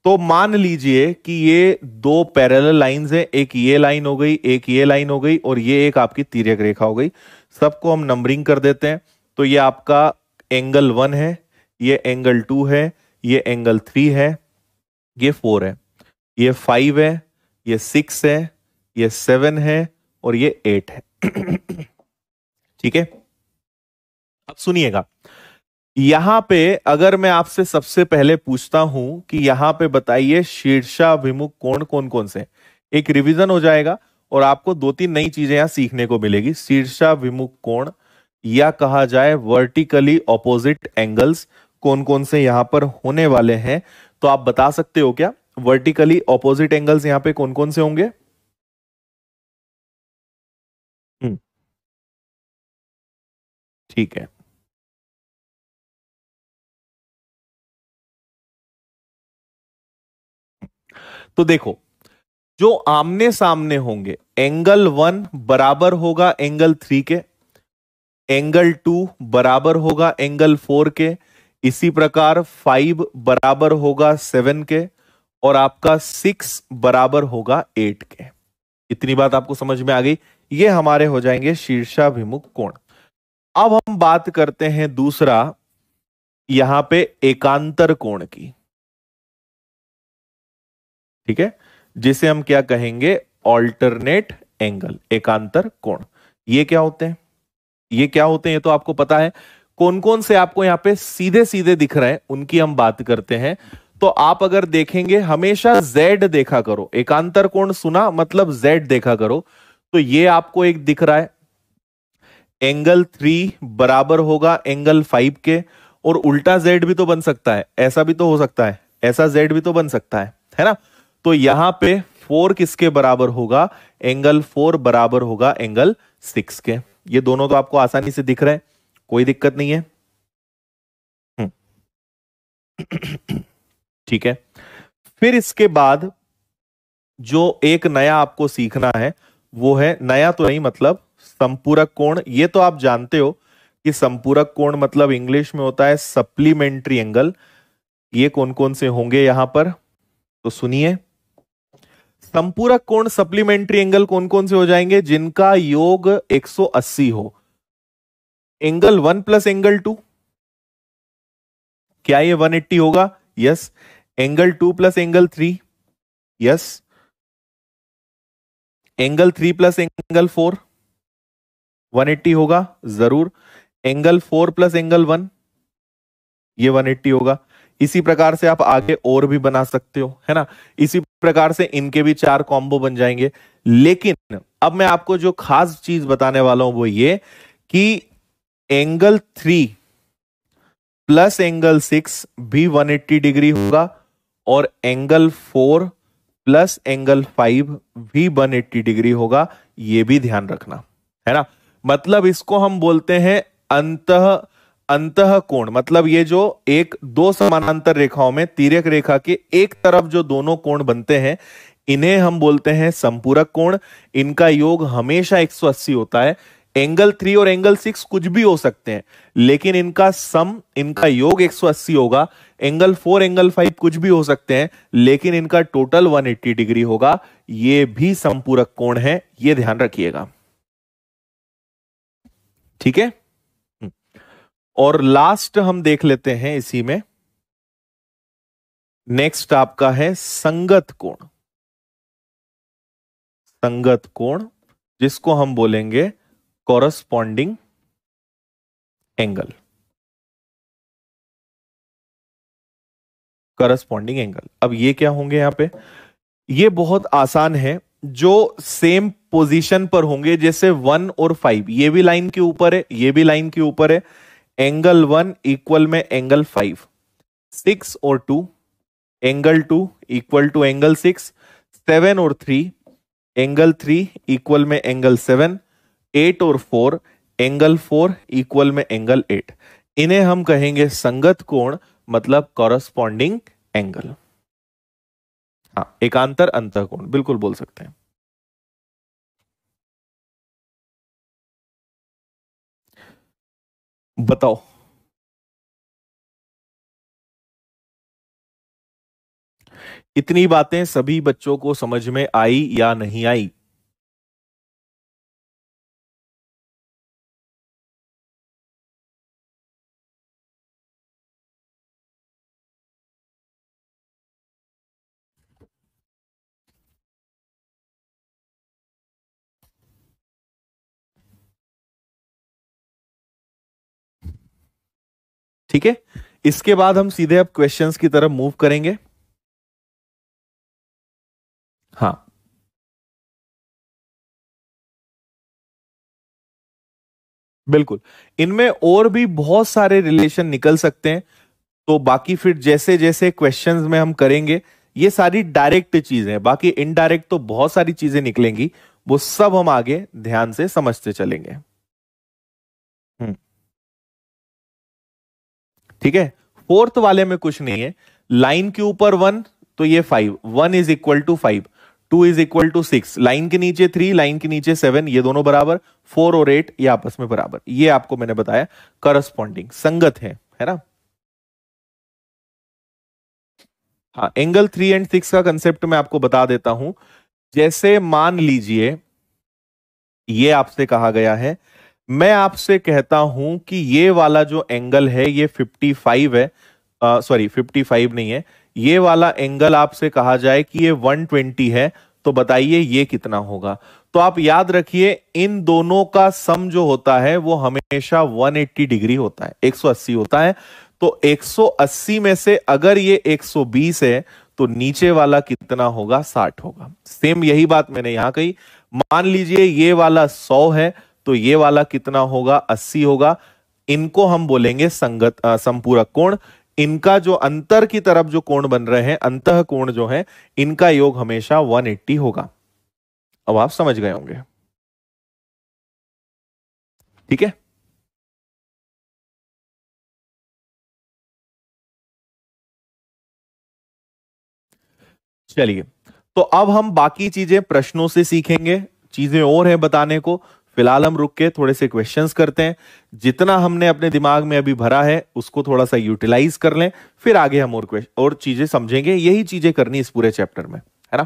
तो मान लीजिए कि ये दो पैरेलल लाइंस है, एक ये लाइन हो गई, एक ये लाइन हो गई, और ये एक आपकी तिर्यक रेखा हो गई। सबको हम नंबरिंग कर देते हैं। तो ये आपका एंगल 1 है, ये एंगल 2 है, ये एंगल 3 है, ये 4 है, ये 5 है, ये 6 है, ये 7 है और ये 8 है। ठीक है, अब सुनिएगा, यहां पे अगर मैं आपसे सबसे पहले पूछता हूं कि यहां पे बताइए शीर्षाभिमुख कोण कौन कौन से, एक रिवीजन हो जाएगा और आपको दो तीन नई चीजें यहां सीखने को मिलेगी। शीर्षाभिमुख कोण या कहा जाए वर्टिकली ऑपोजिट एंगल्स कौन कौन से यहां पर होने वाले हैं, तो आप बता सकते हो क्या वर्टिकली ऑपोजिट एंगल्स यहां पे कौन कौन से होंगे? हम्म, ठीक है, तो देखो जो आमने सामने होंगे, एंगल 1 बराबर होगा एंगल 3 के, एंगल 2 बराबर होगा एंगल 4 के, इसी प्रकार 5 बराबर होगा 7 के, और आपका 6 बराबर होगा 8 के। इतनी बात आपको समझ में आ गई? ये हमारे हो जाएंगे शीर्षाभिमुख कोण। अब हम बात करते हैं दूसरा, यहां पे एकांतर कोण की। ठीक है, जिसे हम क्या कहेंगे, ऑल्टरनेट एंगल, एकांतर कोण। ये क्या होते हैं, ये क्या होते हैं, ये तो आपको पता है। कौन कौन से आपको यहां पे सीधे सीधे दिख रहे हैं उनकी हम बात करते हैं। तो आप अगर देखेंगे हमेशा Z देखा करो, एकांतर कोण सुना मतलब Z देखा करो। तो ये आपको एक दिख रहा है, एंगल 3 बराबर होगा एंगल 5 के, और उल्टा Z भी तो बन सकता है, ऐसा भी तो हो सकता है, ऐसा Z भी तो बन सकता है ना। तो यहां पे 4 किसके बराबर होगा, एंगल 4 बराबर होगा एंगल 6 के। ये दोनों तो आपको आसानी से दिख रहे हैं, कोई दिक्कत नहीं है। ठीक है, फिर इसके बाद जो एक नया आपको सीखना है वो है, नया तो नहीं मतलब संपूरक कोण। ये तो आप जानते हो कि संपूरक कोण मतलब इंग्लिश में होता है सप्लीमेंट्री एंगल। ये कौन कौन से होंगे यहां पर, तो सुनिए। संपूरक कोण सप्लीमेंट्री एंगल कौन कौन से हो जाएंगे, जिनका योग 180 हो। एंगल 1 प्लस एंगल 2, क्या ये 180 होगा, yes. Angle 2 plus angle 3, yes. Angle 3 plus angle 4 180 होगा जरूर। एंगल 4 प्लस एंगल 1, ये 180 होगा। इसी प्रकार से आप आगे और भी बना सकते हो, है ना। इसी प्रकार से इनके भी 4 कॉम्बो बन जाएंगे। लेकिन अब मैं आपको जो खास चीज बताने वाला हूं वो ये कि एंगल 3 प्लस एंगल 6 भी 180 डिग्री होगा, और एंगल 4 प्लस एंगल 5 भी 180 डिग्री होगा। ये भी ध्यान रखना, है ना। मतलब इसको हम बोलते हैं अंतः कोण। मतलब ये जो एक दो समानांतर रेखाओं में तिर्यक रेखा के एक तरफ जो दोनों कोण बनते हैं, इन्हें हम बोलते हैं संपूरक कोण। इनका योग हमेशा 180 होता है। एंगल 3 और एंगल 6 कुछ भी हो सकते हैं, लेकिन इनका सम, इनका योग 180 होगा। एंगल 4 एंगल 5 कुछ भी हो सकते हैं, लेकिन इनका टोटल 180 डिग्री होगा। ये भी संपूरक कोण है, ये ध्यान रखिएगा, ठीक है। और लास्ट हम देख लेते हैं इसी में, नेक्स्ट आपका है संगत कोण। संगत कोण जिसको हम बोलेंगे कॉरस्पॉन्डिंग एंगल। करस्पॉन्डिंग एंगल, अब ये क्या होंगे यहां पे, ये बहुत आसान है। जो सेम पोजीशन पर होंगे, जैसे 1 और 5, ये भी लाइन के ऊपर है, ये भी लाइन के ऊपर है। एंगल 1 इक्वल में एंगल 5, 6 और 2, एंगल 2 इक्वल टू एंगल 6, 7 और 3, एंगल 3 इक्वल में एंगल 7, 8 और 4, एंगल 4 इक्वल में एंगल 8। इन्हें हम कहेंगे संगत कोण, मतलब कॉरस्पॉन्डिंग एंगल। हाँ, एकांतर अंतःकोण बिल्कुल बोल सकते हैं। बताओ, इतनी बातें सभी बच्चों को समझ में आई या नहीं आई? ठीक है, इसके बाद हम सीधे अब क्वेश्चंस की तरफ मूव करेंगे। हाँ, बिल्कुल, इनमें और भी बहुत सारे रिलेशन निकल सकते हैं। तो बाकी फिर जैसे जैसे क्वेश्चंस में हम करेंगे, ये सारी डायरेक्ट चीजें हैं, बाकी इनडायरेक्ट तो बहुत सारी चीजें निकलेंगी, वो सब हम आगे ध्यान से समझते चलेंगे। हम्म, ठीक है। फोर्थ वाले में कुछ नहीं है, लाइन के ऊपर 1 तो ये 5, 1 is equal to 5, 2 is equal to 6, line के नीचे 3, लाइन के नीचे 7, ये दोनों बराबर, 4 और 8 ये आपस में बराबर। ये आपको मैंने बताया करस्पॉन्डिंग, संगत है ना। हाँ, एंगल 3 एंड 6 का कंसेप्ट मैं आपको बता देता हूं। जैसे मान लीजिए ये आपसे कहा गया है, मैं आपसे कहता हूं कि ये वाला जो एंगल है ये 55 है, सॉरी 55 नहीं है, ये वाला एंगल आपसे कहा जाए कि ये 120 है, तो बताइए ये कितना होगा। तो आप याद रखिए इन दोनों का सम जो होता है वो हमेशा 180 डिग्री होता है, 180 होता है। तो 180 में से अगर ये 120 है तो नीचे वाला कितना होगा, 60 होगा। सेम यही बात मैंने यहां कही। मान लीजिए ये वाला 100 है तो ये वाला कितना होगा, 80 होगा। इनको हम बोलेंगे संपूरक कोण। इनका जो अंतर की तरफ जो कोण बन रहे हैं, अंतः कोण जो है, इनका योग हमेशा 180 होगा। अब आप समझ गए होंगे, ठीक है। चलिए, तो अब हम बाकी चीजें प्रश्नों से सीखेंगे, चीजें और हैं बताने को। फिलहाल हम रुक के थोड़े से क्वेश्चंस करते हैं। जितना हमने अपने दिमाग में अभी भरा है उसको थोड़ा सा यूटिलाइज कर लें, फिर आगे हम और चीजें समझेंगे। यही चीजें करनी इस पूरे चैप्टर में, है ना।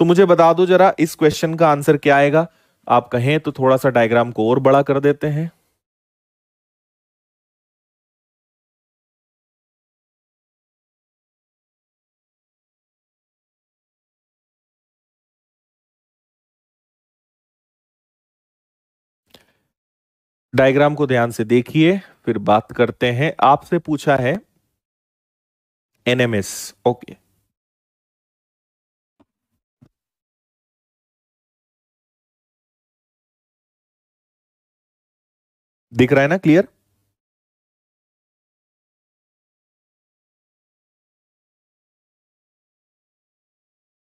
तो मुझे बता दो जरा इस क्वेश्चन का आंसर क्या आएगा। आप कहें तो थोड़ा सा डायग्राम को और बड़ा कर देते हैं। डायग्राम को ध्यान से देखिए, फिर बात करते हैं। आपसे पूछा है एनएमएस, ओके। दिख रहा है ना, क्लियर।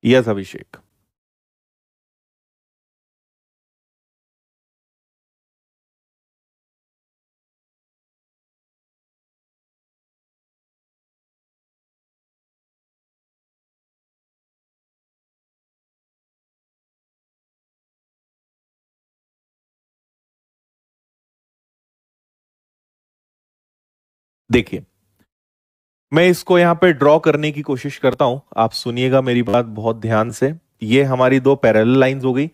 यस अभिषेक। देखिए, मैं इसको यहां पे ड्रॉ करने की कोशिश करता हूं, आप सुनिएगा मेरी बात बहुत ध्यान से। ये हमारी दो पैरेलल लाइंस हो गई।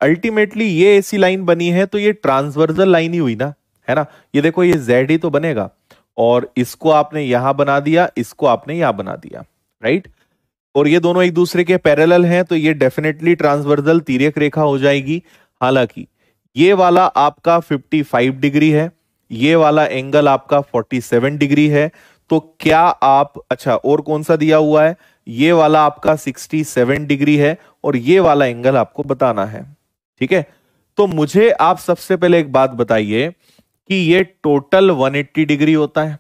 अल्टीमेटली ये ऐसी लाइन बनी है तो ये ट्रांसवर्सल लाइन ही हुई ना, है ना। ये देखो ये जेड ही तो बनेगा, और इसको आपने यहां बना दिया, इसको आपने यहां बना दिया, राइट। और ये दोनों एक दूसरे के पैरेलल हैं तो ये डेफिनेटली ट्रांसवर्सल तिर्यक रेखा हो जाएगी। हालांकि ये वाला आपका 55 डिग्री है, ये वाला एंगल आपका 47 डिग्री है। तो क्या आप, अच्छा और कौन सा दिया हुआ है, ये वाला आपका 67 डिग्री है, और ये वाला एंगल आपको बताना है, ठीक है। तो मुझे आप सबसे पहले एक बात बताइए कि ये टोटल 180 डिग्री होता है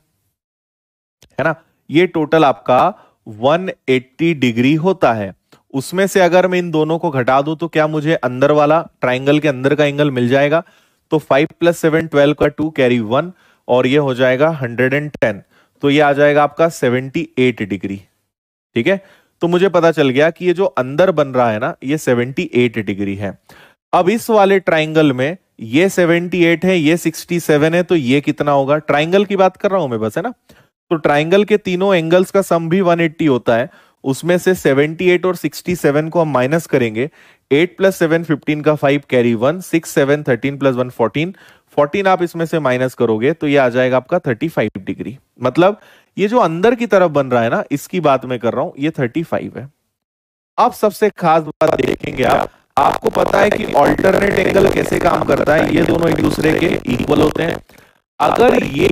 ना। ये टोटल आपका 180 डिग्री होता है। उसमें से अगर मैं इन दोनों को घटा दूं तो क्या मुझे अंदर वाला ट्राइंगल के अंदर का एंगल मिल जाएगा। तो 5 + 7 12 का 2 कैरी 1, और ये हो जाएगा 110। तो ये आ जाएगा आपका 78 डिग्री, ठीक है। तो मुझे पता चल गया कि ये जो अंदर बन रहा है ना, ये 78 डिग्री है। अब इस वाले ट्राइंगल में ये 78 है, ये 67 है, तो ये कितना होगा। ट्राइंगल की बात कर रहा हूं मैं बस, है ना। तो ट्राइंगल के तीनों एंगल्स का सम भी 180 होता है। उसमें से 78 और 67 को हम माइनस करेंगे। 8 + 7 15 का 5 कैरी 1, 6 7 13 + 1 14। 14 आप इसमें से माइनस करोगे तो ये आ जाएगा आपका 35 डिग्री। मतलब ये जो अंदर की तरफ बन रहा है ना, इसकी बात मैं कर रहा हूं, ये 35 है। अब सबसे खास बात देखेंगे आप, आपको पता है कि ऑल्टरनेट एंगल कैसे काम करता है, ये दोनों एक दूसरे के इक्वल होते हैं। अगर ये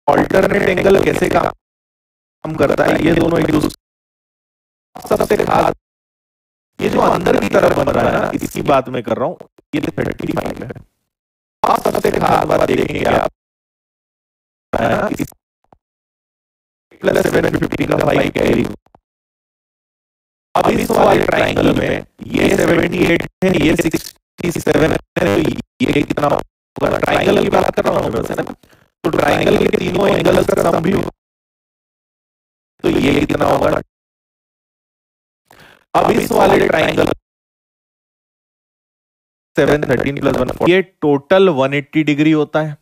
ऑल्टरनेट एंगल कैसे काम करता है, ये दोनों एक दूसरे, सबसे खास ये जो अंदर की तरफ बन रहा है ना, इसकी बात मैं कर रहा हूं, ये 35 है। आप सबसे खास बात देखेंगे आप, प्लस 750 का 5 कैरी। अब इस वाले ट्राइंगल में ये 78 है, ये 67 है, तो ये कितना होगा। ट्राइंगल की बात कर रहा हूं मैं, तो ट्राइंगल के तीनों एंगल्स का सम भी, तो ये कितना होगा। अब इस वाले ट्राइंगल 7 13 + 1 ये टोटल 180 डिग्री होता है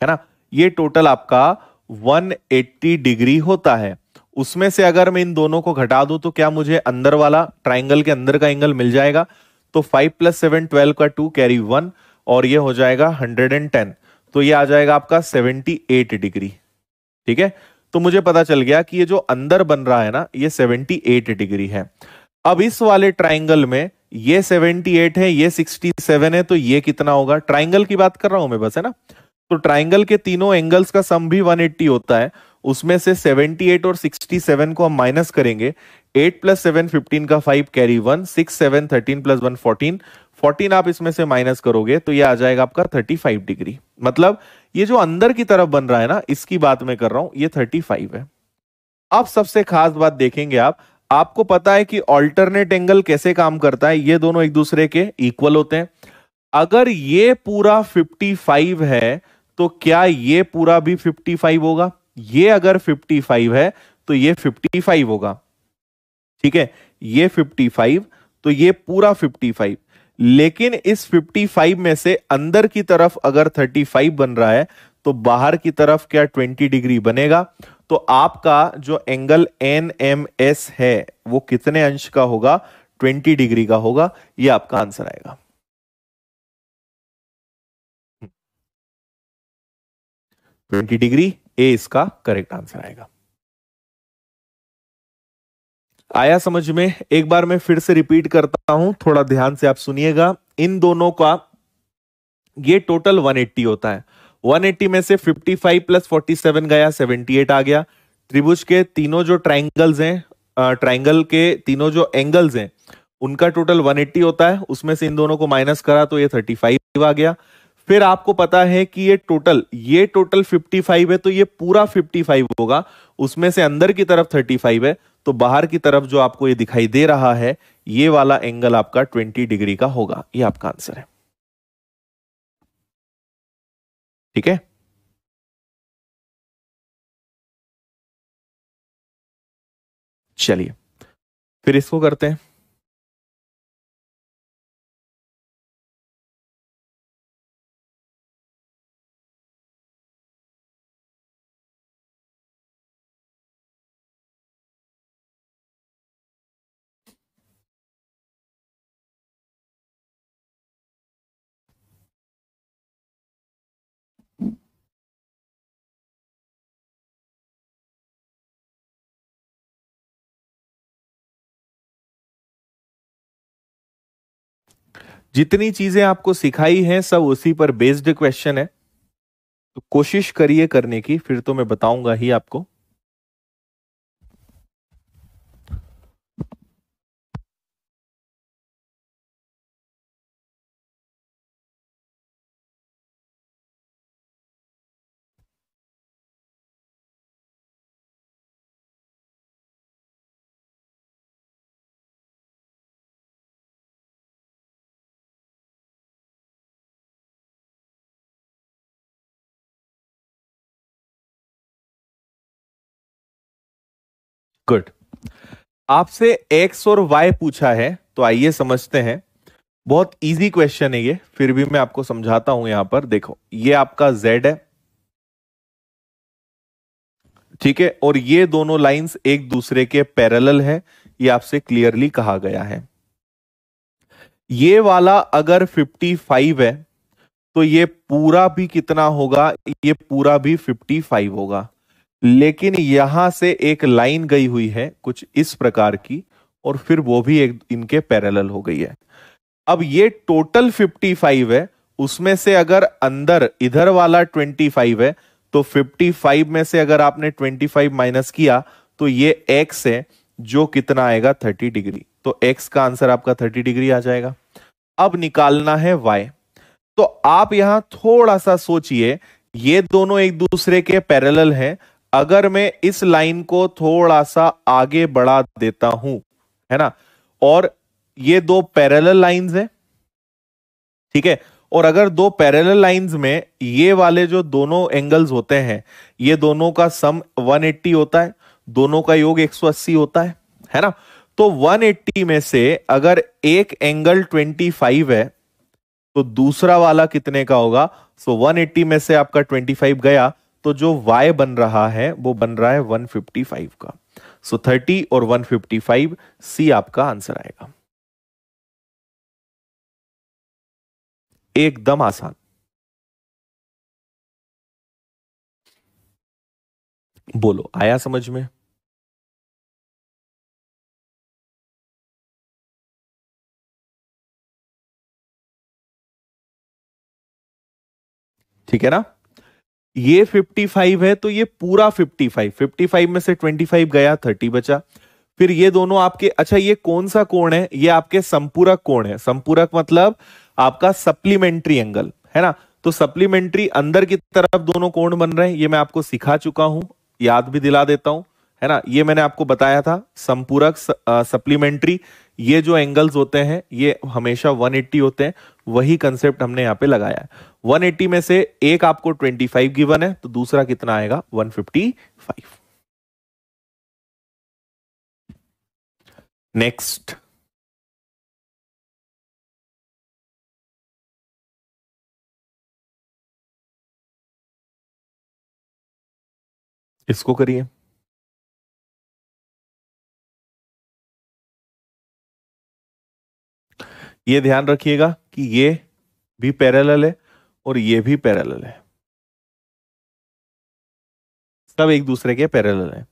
ना। ये टोटल आपका 180 डिग्री होता है। उसमें से अगर मैं इन दोनों को घटा दूं तो क्या मुझे अंदर वाला ट्राइंगल के अंदर का एंगल मिल जाएगा। तो 5 + 7 12 का 2 कैरी 1, और ये हो जाएगा 110। तो ये आ जाएगा आपका 78 डिग्री, ठीक है। तो मुझे पता चल गया कि ये जो अंदर बन रहा है ना, ये 78 डिग्री है। अब इस वाले ट्राइंगल में ये 78 है, ये 67 है, तो ये कितना होगा? ट्राइंगल की बात कर रहा हूं मैं बस, है ना। तो ट्राइंगल के तीनों एंगल्स का सम भी 180 होता है। उसमें से 78 और 67 को हम माइनस करेंगे। 8 प्लस 7 15 का 5 कैरी 1, 6 7 13 प्लस 1 14। 14 आप इसमें से माइनस करोगे तो ये आ जाएगा आपका 35 डिग्री। मतलब ये जो अंदर की तरफ बन रहा है ना, इसकी बात मैं कर रहा हूं, ये 35 है। अब सबसे खास बात देखेंगे आप, आपको पता है कि ऑल्टरनेट एंगल कैसे काम करता है, ये दोनों एक दूसरे के इक्वल होते हैं। अगर ये पूरा 55 है तो क्या ये पूरा भी 55 होगा? ये अगर 55 है तो ये 55 होगा, ठीक है। ये 55 तो ये पूरा 55। लेकिन इस 55 में से अंदर की तरफ अगर 35 बन रहा है तो बाहर की तरफ क्या 20 डिग्री बनेगा? तो आपका जो एंगल एन एम एस है वो कितने अंश का होगा? 20 डिग्री का होगा। ये आपका आंसर आएगा। 20 डिग्री, ए इसका करेक्ट आंसर आएगा। आया समझ में? एक बार मैं फिर से रिपीट करता हूं, थोड़ा ध्यान से आप सुनिएगा। इन दोनों का ये टोटल 180 होता है। 180 में से 55 प्लस 47 गया, 78 आ गया। त्रिभुज के तीनों जो ट्राइंगल्स हैं, ट्राइंगल के तीनों जो एंगल्स हैं, उनका टोटल 180 होता है। उसमें से इन दोनों को माइनस करा तो ये 35 आ गया। फिर आपको पता है कि ये टोटल 55 है, तो ये पूरा 55 होगा। उसमें से अंदर की तरफ 35 है, तो बाहर की तरफ जो आपको ये दिखाई दे रहा है, ये वाला एंगल आपका 20 डिग्री का होगा। ये आपका आंसर है, ठीक है। चलिए फिर इसको करते हैं। जितनी चीजें आपको सिखाई हैं सब उसी पर बेस्ड क्वेश्चन है, तो कोशिश करिए करने की, फिर तो मैं बताऊंगा ही आपको। गुड। आपसे एक्स और वाई पूछा है, तो आइए समझते हैं। बहुत इजी क्वेश्चन है ये, फिर भी मैं आपको समझाता हूं। यहां पर देखो, ये आपका जेड है, ठीक है, और ये दोनों लाइंस एक दूसरे के पैरेलल है, ये आपसे क्लियरली कहा गया है। ये वाला अगर 55 है तो ये पूरा भी कितना होगा? ये पूरा भी 55 होगा। लेकिन यहां से एक लाइन गई हुई है कुछ इस प्रकार की, और फिर वो भी एक इनके पैरेलल हो गई है। अब ये टोटल 55 है, उसमें से अगर अंदर इधर वाला 25 है, तो 55 में से अगर आपने 25 माइनस किया तो ये x है, जो कितना आएगा? 30 डिग्री। तो x का आंसर आपका 30 डिग्री आ जाएगा। अब निकालना है y। तो आप यहां थोड़ा सा सोचिए, ये दोनों एक दूसरे के पैरेलल हैं। अगर मैं इस लाइन को थोड़ा सा आगे बढ़ा देता हूं, है ना, और ये दो पैरेलल लाइंस हैं, ठीक है, और अगर दो पैरेलल लाइंस में ये वाले जो दोनों एंगल्स होते हैं, ये दोनों का सम 180 होता है, दोनों का योग 180 होता है ना। तो 180 में से अगर एक एंगल 25 है तो दूसरा वाला कितने का होगा? सो 180 में से आपका 25 गया, तो जो y बन रहा है वो बन रहा है 155 का। सो 30 और 155, सी आपका आंसर आएगा। एकदम आसान। बोलो, आया समझ में? ठीक है ना? ये 55 है तो ये पूरा 55, 55 में से 25 गया, 30 बचा। फिर ये दोनों आपके, अच्छा ये कौन सा कोण है? ये आपके संपूरक कोण है। संपूरक मतलब आपका सप्लीमेंट्री एंगल, है ना? तो सप्लीमेंट्री अंदर की तरफ दोनों कोण बन रहे हैं, ये मैं आपको सिखा चुका हूं, याद भी दिला देता हूं, है ना? ये मैंने आपको बताया था, संपूरक सप्लीमेंट्री, ये जो एंगल्स होते हैं ये हमेशा 180 होते हैं। वही कंसेप्ट हमने यहां पे लगाया है। 180 में से एक आपको 25 गिवन है, तो दूसरा कितना आएगा? 155। नेक्स्ट, इसको करिए। ये ध्यान रखिएगा कि ये भी पैरेलल है और ये भी पैरेलल है, सब एक दूसरे के पैरेलल है।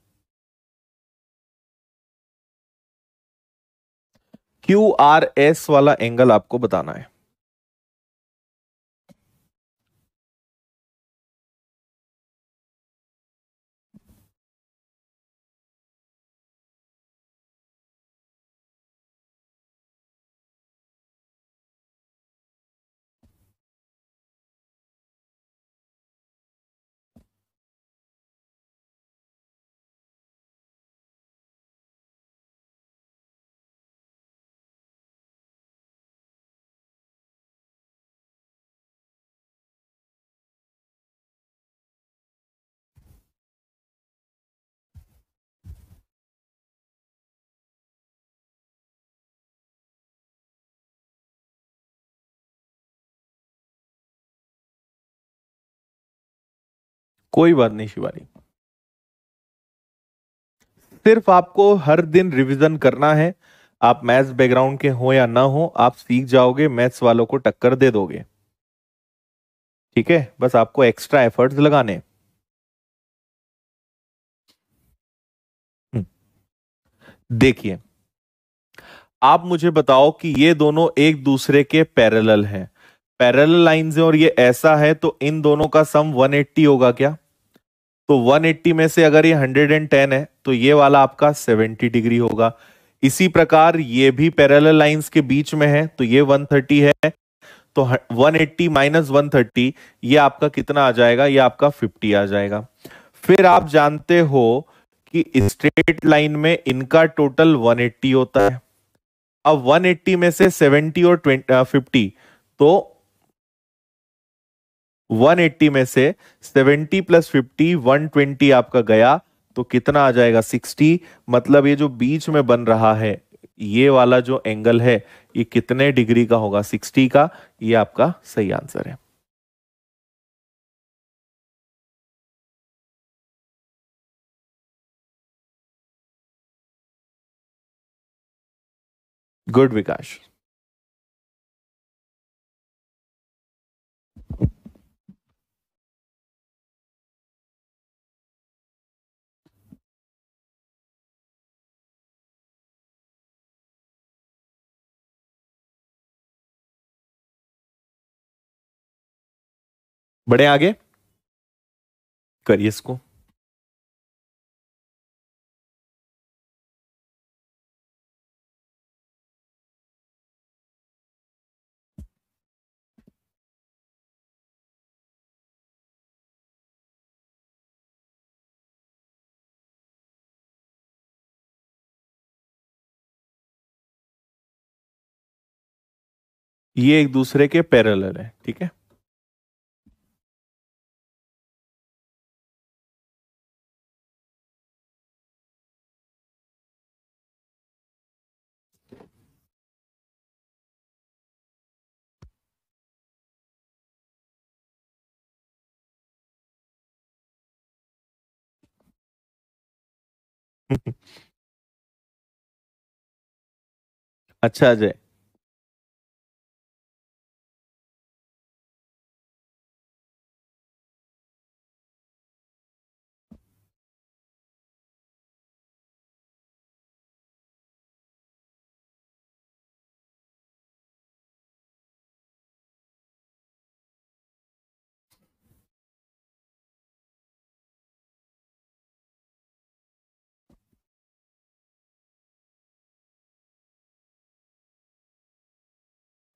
क्यू आर एस वाला एंगल आपको बताना है। कोई बात नहीं शिवानी, सिर्फ आपको हर दिन रिवीजन करना है। आप मैथ्स बैकग्राउंड के हो या ना हो, आप सीख जाओगे, मैथ्स वालों को टक्कर दे दोगे। ठीक है, बस आपको एक्स्ट्रा एफर्ट्स लगाने हैं। हम्म, देखिए, आप मुझे बताओ कि ये दोनों एक दूसरे के पैरेलल हैं, पैरेलल लाइंस हैं, और ये ऐसा है, तो इन दोनों का सम 180 होगा क्या? तो 180 में से अगर ये 110 है तो ये वाला आपका 70 डिग्री होगा। इसी प्रकार ये भी पैरेलल लाइंस के बीच में है, तो ये 130 है। तो 180 माइनस 130, ये आपका कितना आ जाएगा? ये आपका 50 आ जाएगा। फिर आप जानते हो कि स्ट्रेट लाइन में इनका टोटल 180 होता है। अब 180 में से 70 और 50, तो 180 में से 70 प्लस 50, 120 आपका गया, तो कितना आ जाएगा? 60। मतलब ये जो बीच में बन रहा है, ये वाला जो एंगल है, ये कितने डिग्री का होगा? 60 का। ये आपका सही आंसर है। गुड विकास। बड़े आगे करिए इसको। ये एक दूसरे के पैरेलल है, ठीक है। अच्छा अजय,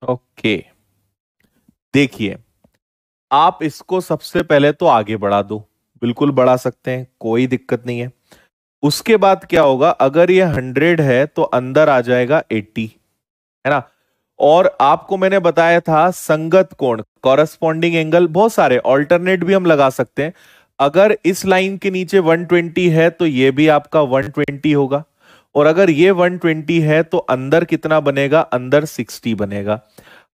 ओके, देखिए, आप इसको सबसे पहले तो आगे बढ़ा दो, बिल्कुल बढ़ा सकते हैं, कोई दिक्कत नहीं है। उसके बाद क्या होगा, अगर ये 100 है तो अंदर आ जाएगा 80, है ना। और आपको मैंने बताया था संगत कोण, कॉरस्पॉन्डिंग एंगल, बहुत सारे ऑल्टरनेट भी हम लगा सकते हैं। अगर इस लाइन के नीचे 120 है तो ये भी आपका 120 होगा, और अगर ये 120 है तो अंदर कितना बनेगा, अंदर 60 बनेगा।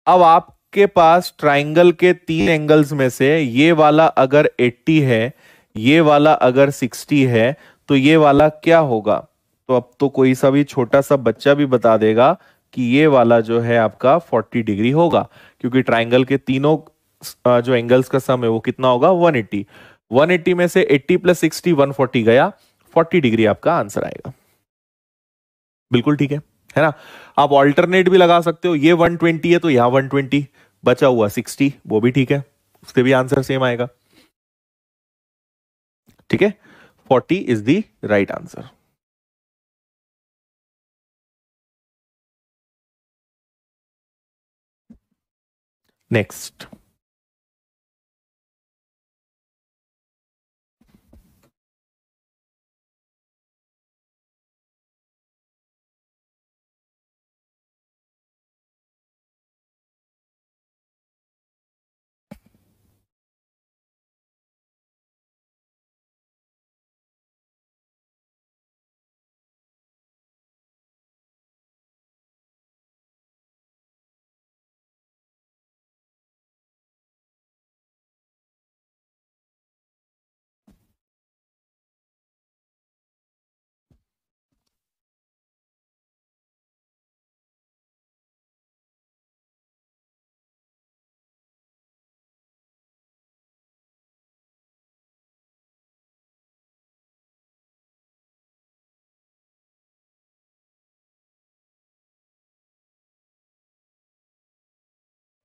अब आपके पास ट्राइंगल के तीन एंगल्स में से ये वाला अगर 80 है, ये वाला अगर 60 है, तो ये वाला क्या होगा। तो अब तो कोई सा भी छोटा सा बच्चा भी बता देगा कि ये वाला जो है आपका 40 डिग्री होगा, क्योंकि ट्राइंगल के तीनों जो एंगल्स का सम है वो कितना होगा, 180। 180 में से 80 प्लस 60 140 गया, 40 डिग्री आपका आंसर आएगा। बिल्कुल ठीक है ना। आप ऑल्टरनेट भी लगा सकते हो, ये 120 है तो यहां 120, बचा हुआ 60, वो भी ठीक है, उससे भी आंसर सेम आएगा। ठीक है, 40 is the right answer. Next.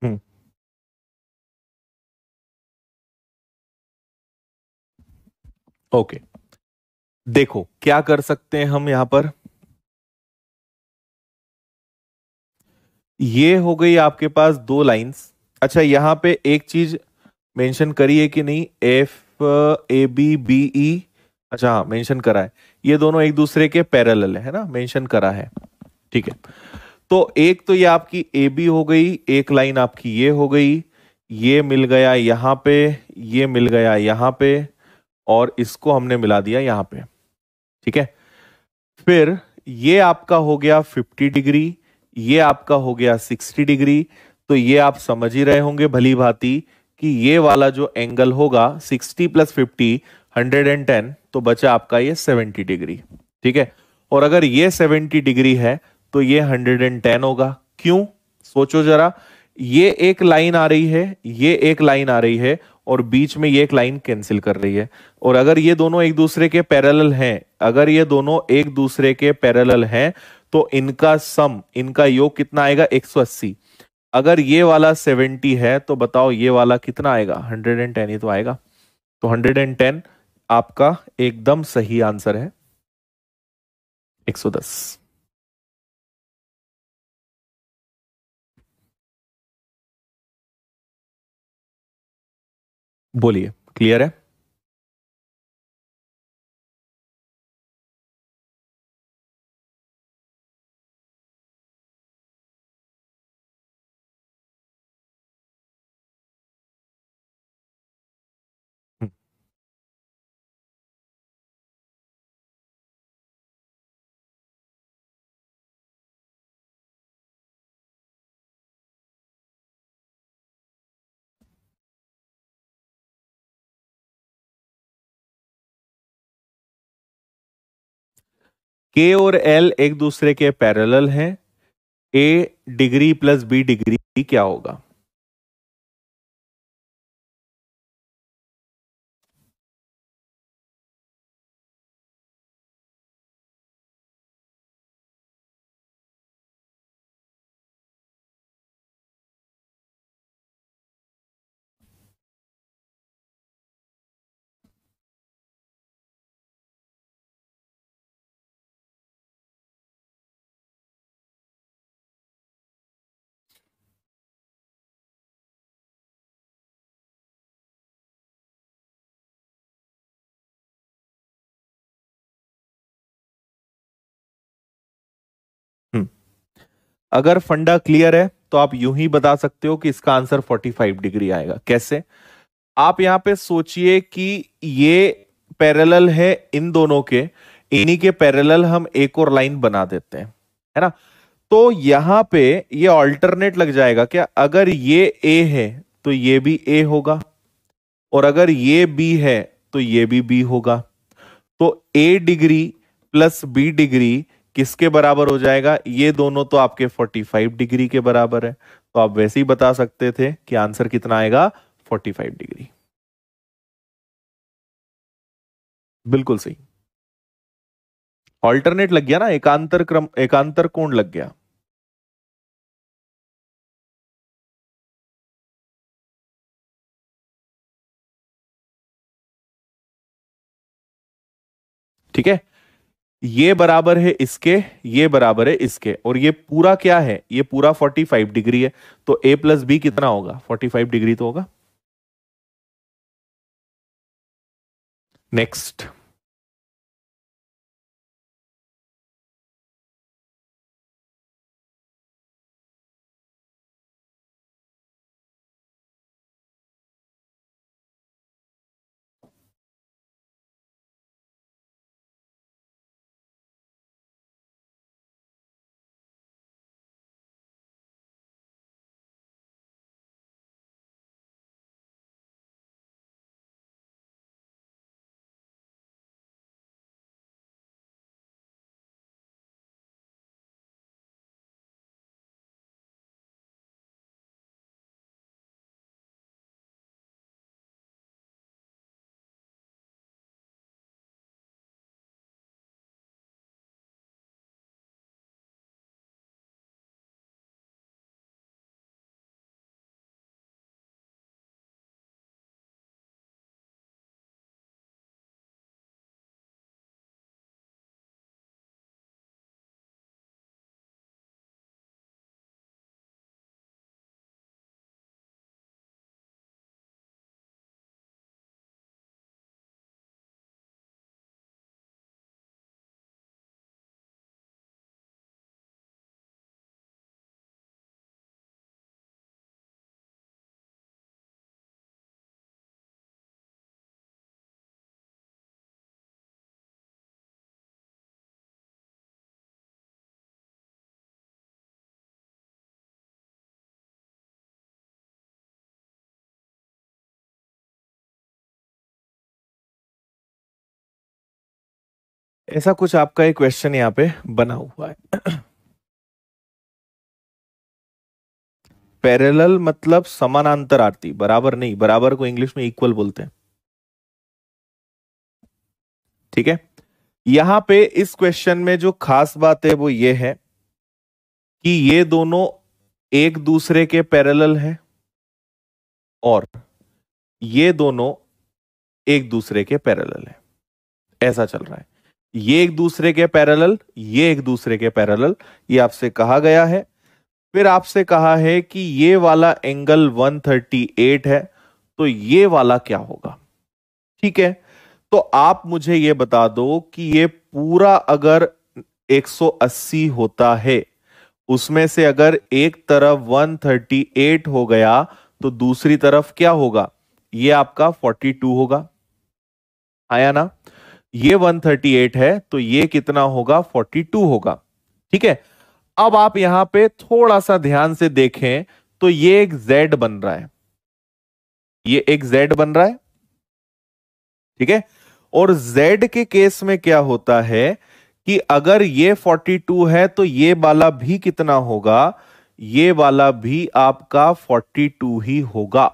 Hmm. Okay, देखो क्या कर सकते हैं हम यहां पर। ये हो गई आपके पास दो लाइंस। अच्छा, यहां पे एक चीज मेंशन करी है कि नहीं, F A B B E. अच्छा हाँ, मेंशन करा है, ये दोनों एक दूसरे के पैरेलल है ना, मेंशन करा है। ठीक है, तो एक तो ये आपकी ए बी हो गई, एक लाइन आपकी ये हो गई, ये मिल गया यहां पे, ये मिल गया यहां पे, और इसको हमने मिला दिया यहां पे। ठीक है, फिर ये आपका हो गया 50 डिग्री, ये आपका हो गया 60 डिग्री। तो ये आप समझ ही रहे होंगे भली भांति कि ये वाला जो एंगल होगा 60 प्लस 50, 110, तो बचा आपका ये 70 डिग्री। ठीक है, और अगर ये 70 डिग्री है तो ये 110 होगा। क्यों, सोचो जरा, ये एक लाइन आ रही है, ये एक लाइन आ रही है, और बीच में ये एक लाइन कैंसिल कर रही है। और अगर ये दोनों एक दूसरे के पैरेलल हैं, अगर ये दोनों एक दूसरे के पैरेलल हैं, तो इनका सम, इनका योग कितना आएगा, 180। अगर ये वाला 70 है तो बताओ ये वाला कितना आएगा, 110 ही तो आएगा। तो 110 आपका एकदम सही आंसर है, 110। बोलिए, क्लियर है। के और एल एक दूसरे के पैरेलल हैं, ए डिग्री प्लस बी डिग्री क्या होगा। अगर फंडा क्लियर है तो आप यूं ही बता सकते हो कि इसका आंसर 45 डिग्री आएगा। कैसे? आप यहां पे सोचिए कि ये पैरेलल है इन दोनों के, इन्हीं के पैरेलल हम एक और लाइन बना देते हैं, है ना? तो यहां पे ये ऑल्टरनेट लग जाएगा क्या? अगर ये ए है तो ये भी ए होगा, और अगर ये बी है तो ये भी बी होगा। तो ए डिग्री प्लस बी डिग्री किसके बराबर हो जाएगा? ये दोनों तो आपके 45 डिग्री के बराबर है। तो आप वैसे ही बता सकते थे कि आंसर कितना आएगा, 45 डिग्री। बिल्कुल सही। ऑल्टरनेट लग गया ना, एकांतर क्रम, एकांतर कोण लग गया। ठीक है, ये बराबर है इसके, ये बराबर है इसके, और ये पूरा क्या है? ये पूरा 45 डिग्री है। तो ए प्लस बी कितना होगा? 45 डिग्री तो होगा। नेक्स्ट। ऐसा कुछ आपका एक क्वेश्चन यहाँ पे बना हुआ है। पैरेलल मतलब समानांतर आरती, बराबर नहीं, बराबर को इंग्लिश में इक्वल बोलते हैं। ठीक है, यहां पे इस क्वेश्चन में जो खास बात है वो ये है कि ये दोनों एक दूसरे के पैरेलल हैं, और ये दोनों एक दूसरे के पैरेलल हैं। ऐसा चल रहा है, ये एक दूसरे के पैरेलल, ये एक दूसरे के पैरेलल, ये आपसे कहा गया है। फिर आपसे कहा है कि ये वाला एंगल 138 है, तो ये वाला क्या होगा? ठीक है, तो आप मुझे ये बता दो कि ये पूरा अगर 180 होता है, उसमें से अगर एक तरफ 138 हो गया तो दूसरी तरफ क्या होगा? ये आपका 42 होगा, आया ना? ये 138 है तो ये कितना होगा? 42 होगा। ठीक है, अब आप यहां पे थोड़ा सा ध्यान से देखें तो ये एक Z बन रहा है, ये एक Z बन रहा है। ठीक है, और Z के केस में क्या होता है कि अगर ये 42 है तो ये वाला भी कितना होगा? ये वाला भी आपका 42 ही होगा।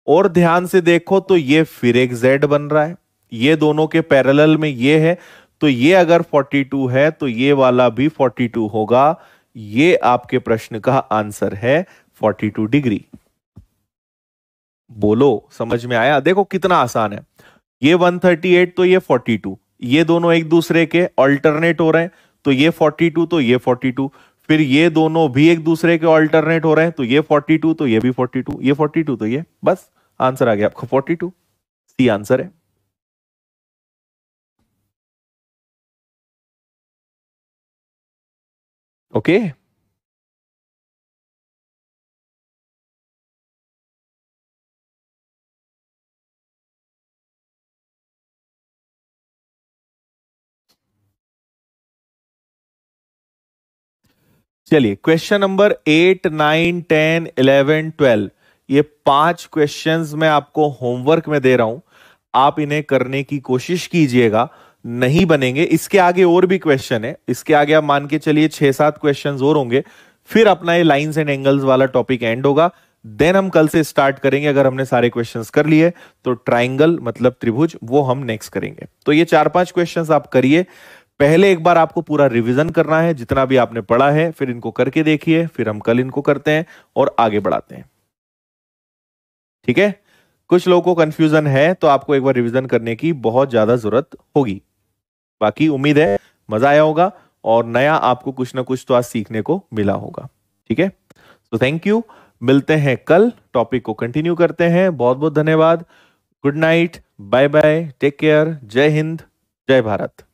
और ध्यान से देखो तो ये फिर एक Z बन रहा है, ये दोनों के पैरेलल में ये है, तो ये अगर 42 है तो ये वाला भी 42 होगा। ये आपके प्रश्न का आंसर है 42 डिग्री। बोलो, समझ में आया? देखो कितना आसान है। ये 138 तो ये 42, ये दोनों एक दूसरे के ऑल्टरनेट हो रहे हैं, तो ये 42 तो ये 42, फिर ये दोनों भी एक दूसरे के ऑल्टरनेट हो रहे हैं, तो ये 42 तो ये भी 42, ये 42 तो ये, बस आंसर आ गया आपका 42। सी आंसर है। ओके, चलिए क्वेश्चन नंबर 8, 9, 10, 11, 12, ये 5 क्वेश्चंस मैं आपको होमवर्क में दे रहा हूं, आप इन्हें करने की कोशिश कीजिएगा। नहीं बनेंगे, इसके आगे और भी क्वेश्चन है, इसके आगे आप मान के चलिए 6-7 क्वेश्चंस और होंगे, फिर अपना ये लाइंस एंड एंगल्स वाला टॉपिक एंड होगा। देन हम कल से स्टार्ट करेंगे, अगर हमने सारे क्वेश्चंस कर लिए तो ट्राइंगल मतलब त्रिभुज, वो हम नेक्स्ट करेंगे। तो ये 4-5 क्वेश्चंस आप करिए। पहले एक बार आपको पूरा रिवीजन करना है जितना भी आपने पढ़ा है, फिर इनको करके देखिए, फिर हम कल इनको करते हैं और आगे बढ़ाते हैं। ठीक है, कुछ लोगों को कंफ्यूजन है तो आपको एक बार रिवीजन करने की बहुत ज्यादा जरूरत होगी। बाकी उम्मीद है मजा आया होगा और नया आपको कुछ ना कुछ तो आज सीखने को मिला होगा। ठीक है, तो थैंक यू, मिलते हैं कल, टॉपिक को कंटिन्यू करते हैं। बहुत बहुत धन्यवाद, good night, bye bye, take care, जय हिंद, जय भारत।